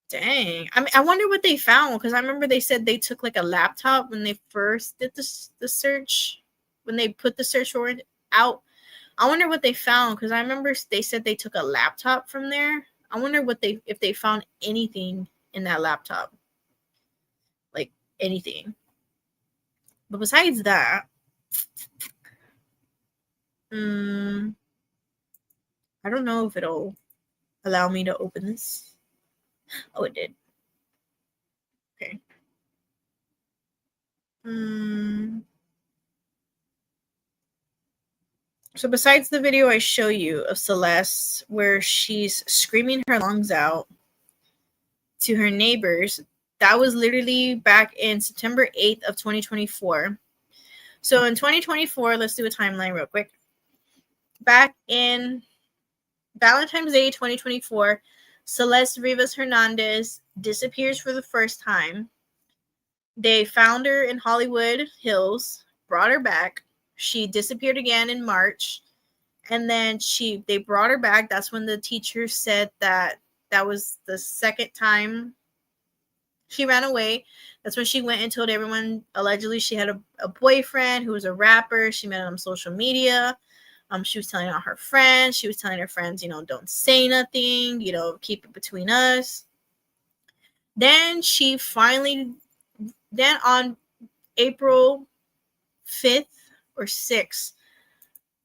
Dang. I mean, I wonder what they found, because I remember they said they took like a laptop when they first did the search, when they put the search warrant out. I wonder what they found, because I remember they said they took a laptop from there. I wonder if they found anything in that laptop. Like anything. But besides that, I don't know if it'll allow me to open this. Oh, it did. Okay. So besides the video I show you of Celeste, where she's screaming her lungs out to her neighbors, that was literally back in September 8th of 2024. So in 2024, let's do a timeline real quick. Back in Valentine's Day 2024, Celeste Rivas Hernandez disappears for the first time. They found her in Hollywood Hills, brought her back. She disappeared again in March. And then they brought her back. That's when the teacher said that was the second time she ran away. That's when she went and told everyone allegedly she had a boyfriend who was a rapper. She met him on social media. She was telling all her friends. She was telling her friends, don't say nothing, keep it between us. Then then on April 5th or 6th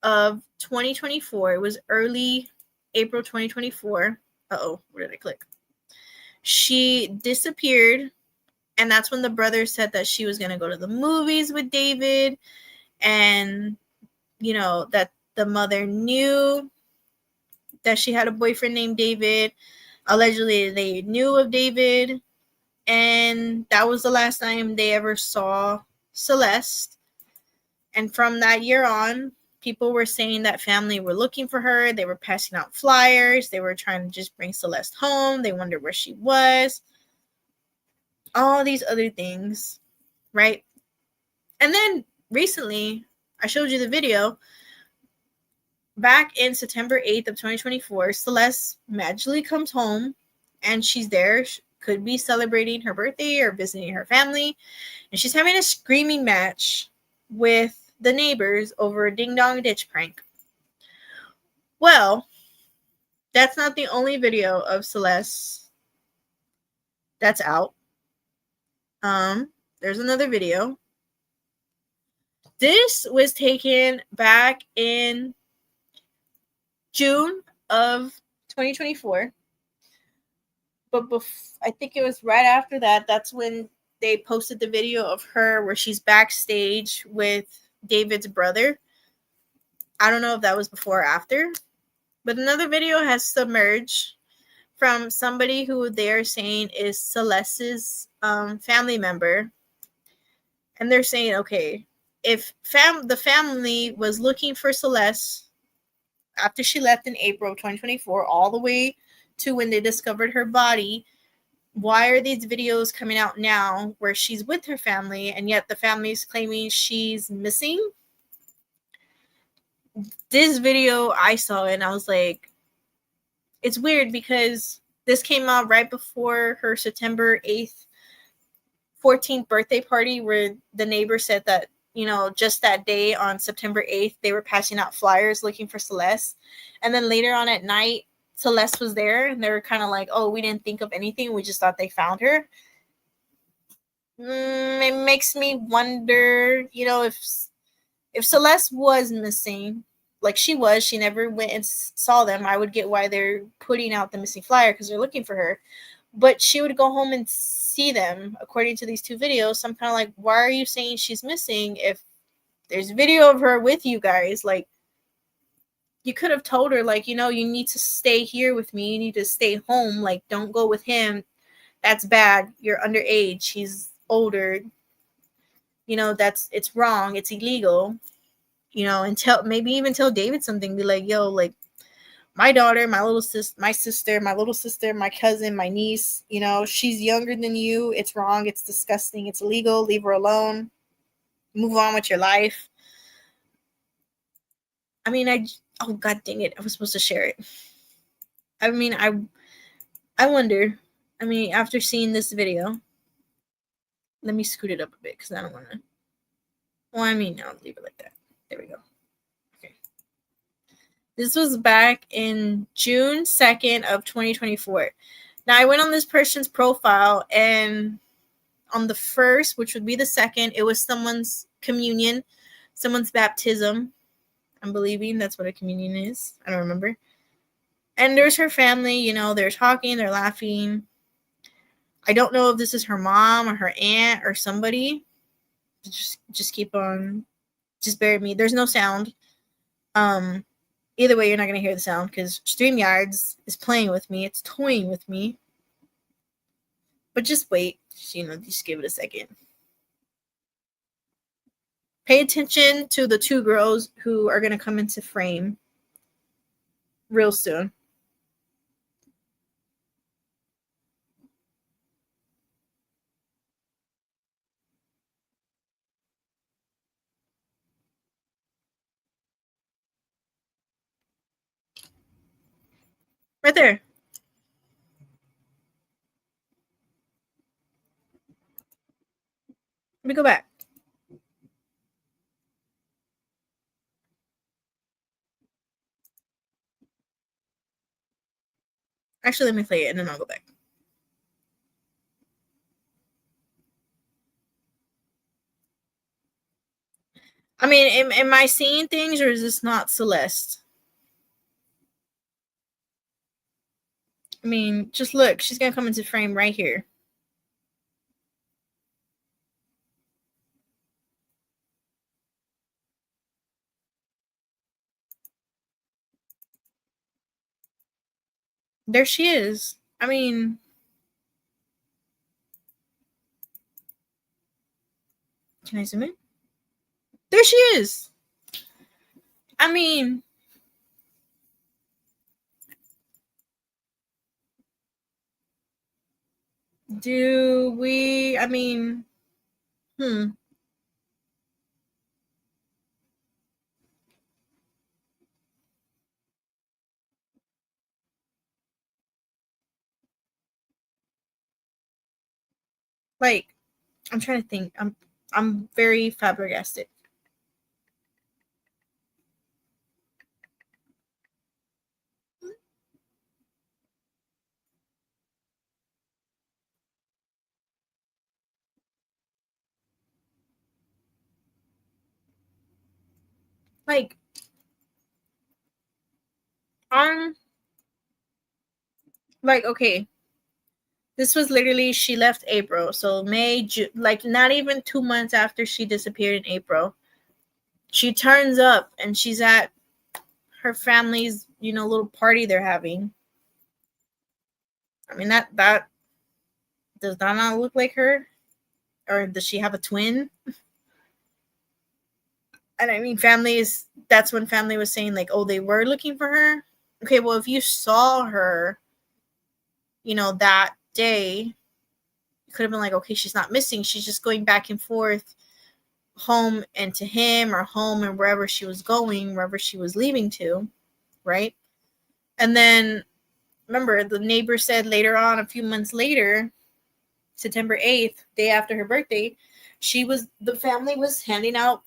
of 2024, it was early April 2024. Where did I click? She disappeared, and that's when the brother said that she was going to go to the movies with David, and that the mother knew that she had a boyfriend named David. Allegedly, they knew of David, and that was the last time they ever saw Celeste. And from that year on, people were saying that family were looking for her. They were passing out flyers. They were trying to just bring Celeste home. They wondered where she was. All these other things, right? And then recently, I showed you the video. Back in September 8th of 2024, Celeste magically comes home, and she's there. She could be celebrating her birthday or visiting her family. And she's having a screaming match with the neighbors over a ding-dong ditch prank. Well, that's not the only video of Celeste that's out. There's another video. This was taken back in June of 2024. But I think it was right after that. That's when they posted the video of her where she's backstage with David's brother. I don't know if that was before or after. But another video has submerged from somebody who they're saying is Celeste's family member. And they're saying, okay, if the family was looking for Celeste after she left in April 2024, all the way to when they discovered her body, why are these videos coming out now where she's with her family and yet the family's claiming she's missing? This video I saw and I was like, it's weird because this came out right before her September 8th, 14th birthday party where the neighbor said that, just that day on September 8th, they were passing out flyers looking for Celeste. And then later on at night, Celeste was there and they were kind of like, oh, we didn't think of anything. We just thought they found her. It makes me wonder, if Celeste was missing, like she never went and saw them. I would get why they're putting out the missing flyer because they're looking for her. But she would go home and see them, according to these two videos. So I'm kind of like, why are you saying she's missing if there's video of her with you guys? Like, you could have told her, like, you need to stay here with me. You need to stay home. Like, don't go with him. That's bad. You're underage. He's older. It's wrong. It's illegal. And maybe even tell David something. Be like, yo, like, my daughter, my little sister, my cousin, my niece, she's younger than you. It's wrong. It's disgusting. It's illegal. Leave her alone. Move on with your life. I mean, oh, God dang it. I was supposed to share it. I mean, I wonder. I mean, after seeing this video, let me scoot it up a bit because I don't want to. Well, I mean, I'll leave it like that. There we go. Okay. This was back in June 2nd of 2024. Now, I went on this person's profile, and on the 1st, which would be the 2nd, it was someone's communion, someone's baptism. I'm believing that's what a communion is. I don't remember. And there's her family, they're talking, they're laughing. I don't know if this is her mom or her aunt or somebody. Just keep on, just bear with me. There's no sound. Either way, you're not going to hear the sound because StreamYards is playing with me. It's toying with me. But just wait. Just give it a second. Pay attention to the two girls who are going to come into frame real soon. Right there. Let me go back. Actually, let me play it and then I'll go back. I mean, am I seeing things or is this not Celeste? I mean, just look. She's going to come into frame right here. There she is. I mean, can I zoom in? There she is. I mean, do we, I mean, like, I'm trying to think. I'm very flabbergasted. Like, like, okay, this was literally, she left April, so May, June, like not even 2 months after she disappeared in April, she turns up and she's at her family's, little party they're having. I mean, that does that not look like her? Or does she have a twin? And I mean, that's when family was saying, like, oh, they were looking for her. Okay, well, if you saw her, that day, you could have been like, okay, she's not missing. She's just going back and forth home and to him, or home and wherever she was going, wherever she was leaving to, right? And then, remember, the neighbor said later on, a few months later, September 8th, day after her birthday, the family was handing out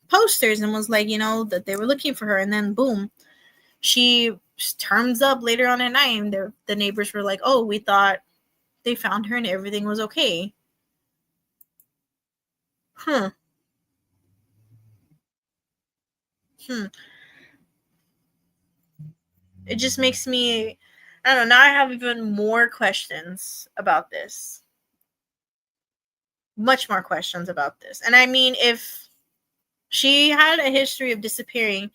posters and was like, that they were looking for her. And then boom, she turns up later on at night, and the neighbors were like, oh, we thought they found her and everything was okay. It just makes me, I don't know, now I have even more questions about this. Much more questions about this. And I mean, if she had a history of disappearing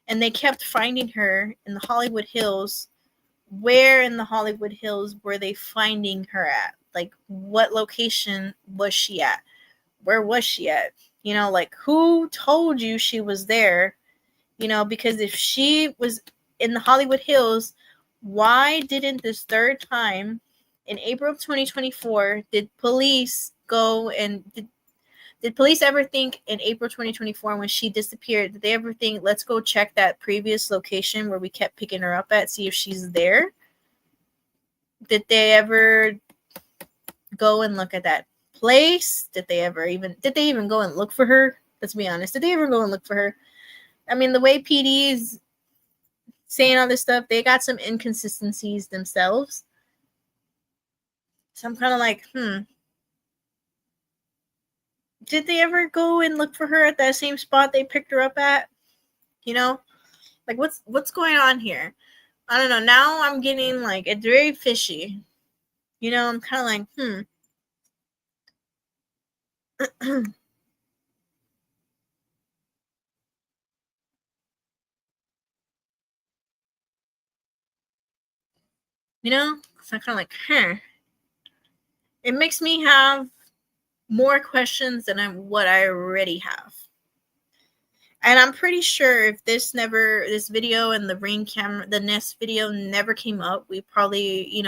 and they kept finding her in the Hollywood Hills, where in the Hollywood Hills were they finding her at? Like, what location was she at? Where was she at? Like, who told you she was there? Because if she was in the Hollywood Hills, why didn't this third time in April of 2024 did police go and did police ever think in April 2024 when she disappeared, did they ever think, let's go check that previous location where we kept picking her up at, see if she's there? Did they ever go and look at that place? Did they even go and look for her? Let's be honest. Did they ever go and look for her? I mean, the way PD is saying all this stuff, they got some inconsistencies themselves. So I'm kind of like, did they ever go and look for her at that same spot they picked her up at? Like, what's going on here? I don't know. Now I'm getting, like, it's very fishy. I'm kind of like, So I'm kind of like, It makes me have more questions than what I already have. And I'm pretty sure if this video and the Ring camera, the Nest video never came up, we probably,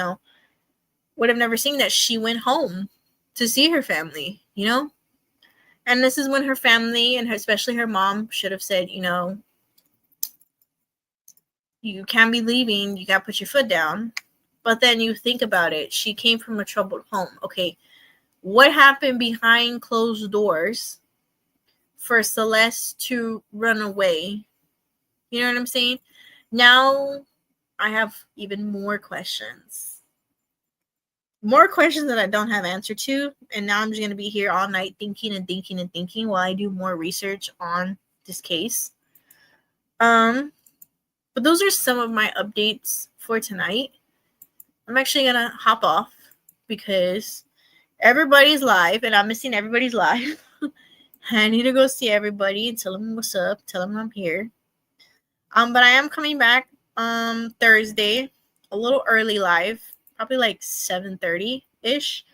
would have never seen that she went home to see her family, And this is when her family and especially her mom should have said, You can't be leaving. You got to put your foot down. But then you think about it. She came from a troubled home. Okay, what happened behind closed doors for Celeste to run away? You know what I'm saying? Now I have even more questions. More questions that I don't have answer to. And now I'm just going to be here all night thinking and thinking and thinking while I do more research on this case. But those are some of my updates for tonight. I'm actually going to hop off because everybody's live and I'm missing everybody's live. I need to go see everybody and tell them what's up, tell them I'm here. But I am coming back Thursday, a little early live, probably like 7:30-ish,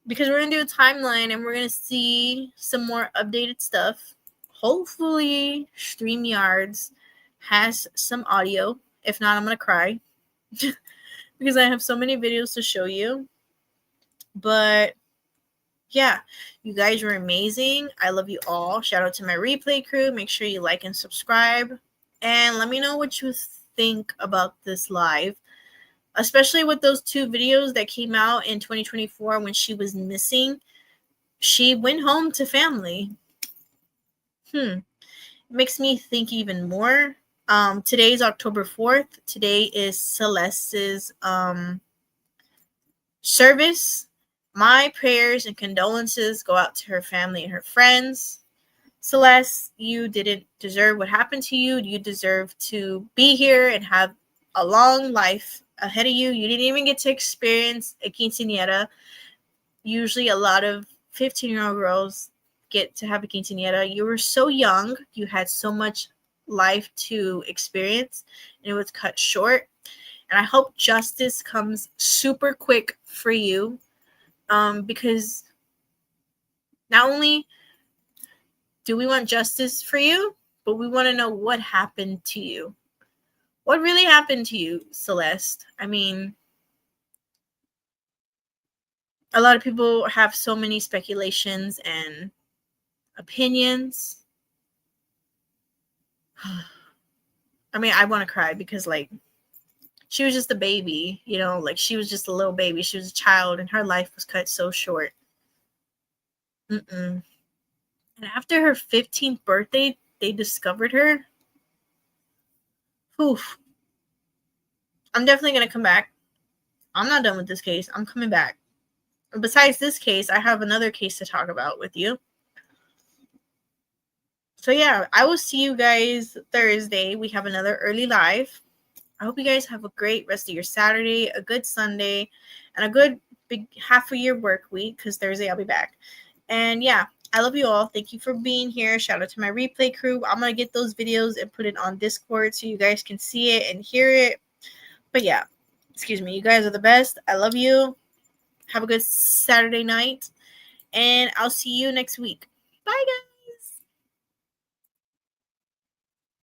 because we're going to do a timeline and we're going to see some more updated stuff. Hopefully StreamYards has some audio. If not, I'm going to cry because I have so many videos to show you. But yeah, you guys were amazing. I love you all. Shout out to my replay crew. Make sure you like and subscribe. And let me know what you think about this live, especially with those 2 videos that came out in 2024 when she was missing. She went home to family. It makes me think even more. Today's October 4th. Today is Celeste's service. My prayers and condolences go out to her family and her friends. Celeste, you didn't deserve what happened to you. You deserve to be here and have a long life ahead of you. You didn't even get to experience a quinceañera. Usually a lot of 15-year-old girls get to have a quinceañera. You were so young. You had so much life to experience, and it was cut short. And I hope justice comes super quick for you, because not only do we want justice for you, but we want to know what happened to you. What really happened to you, Celeste? I mean, a lot of people have so many speculations and opinions. I mean, I want to cry because, like, she was just a baby, you know, like she was just a little baby. She was a child and her life was cut so short. And after her 15th birthday, they discovered her. Oof. I'm definitely going to come back. I'm not done with this case. I'm coming back. And besides this case, I have another case to talk about with you. So yeah, I will see you guys Thursday. We have another early live. I hope you guys have a great rest of your Saturday, a good Sunday, and a good big half of your work week, because Thursday I'll be back. And yeah, I love you all. Thank you for being here. Shout out to my replay crew. I'm going to get those videos and put it on Discord so you guys can see it and hear it. But yeah, excuse me. You guys are the best. I love you. Have a good Saturday night. And I'll see you next week. Bye, guys.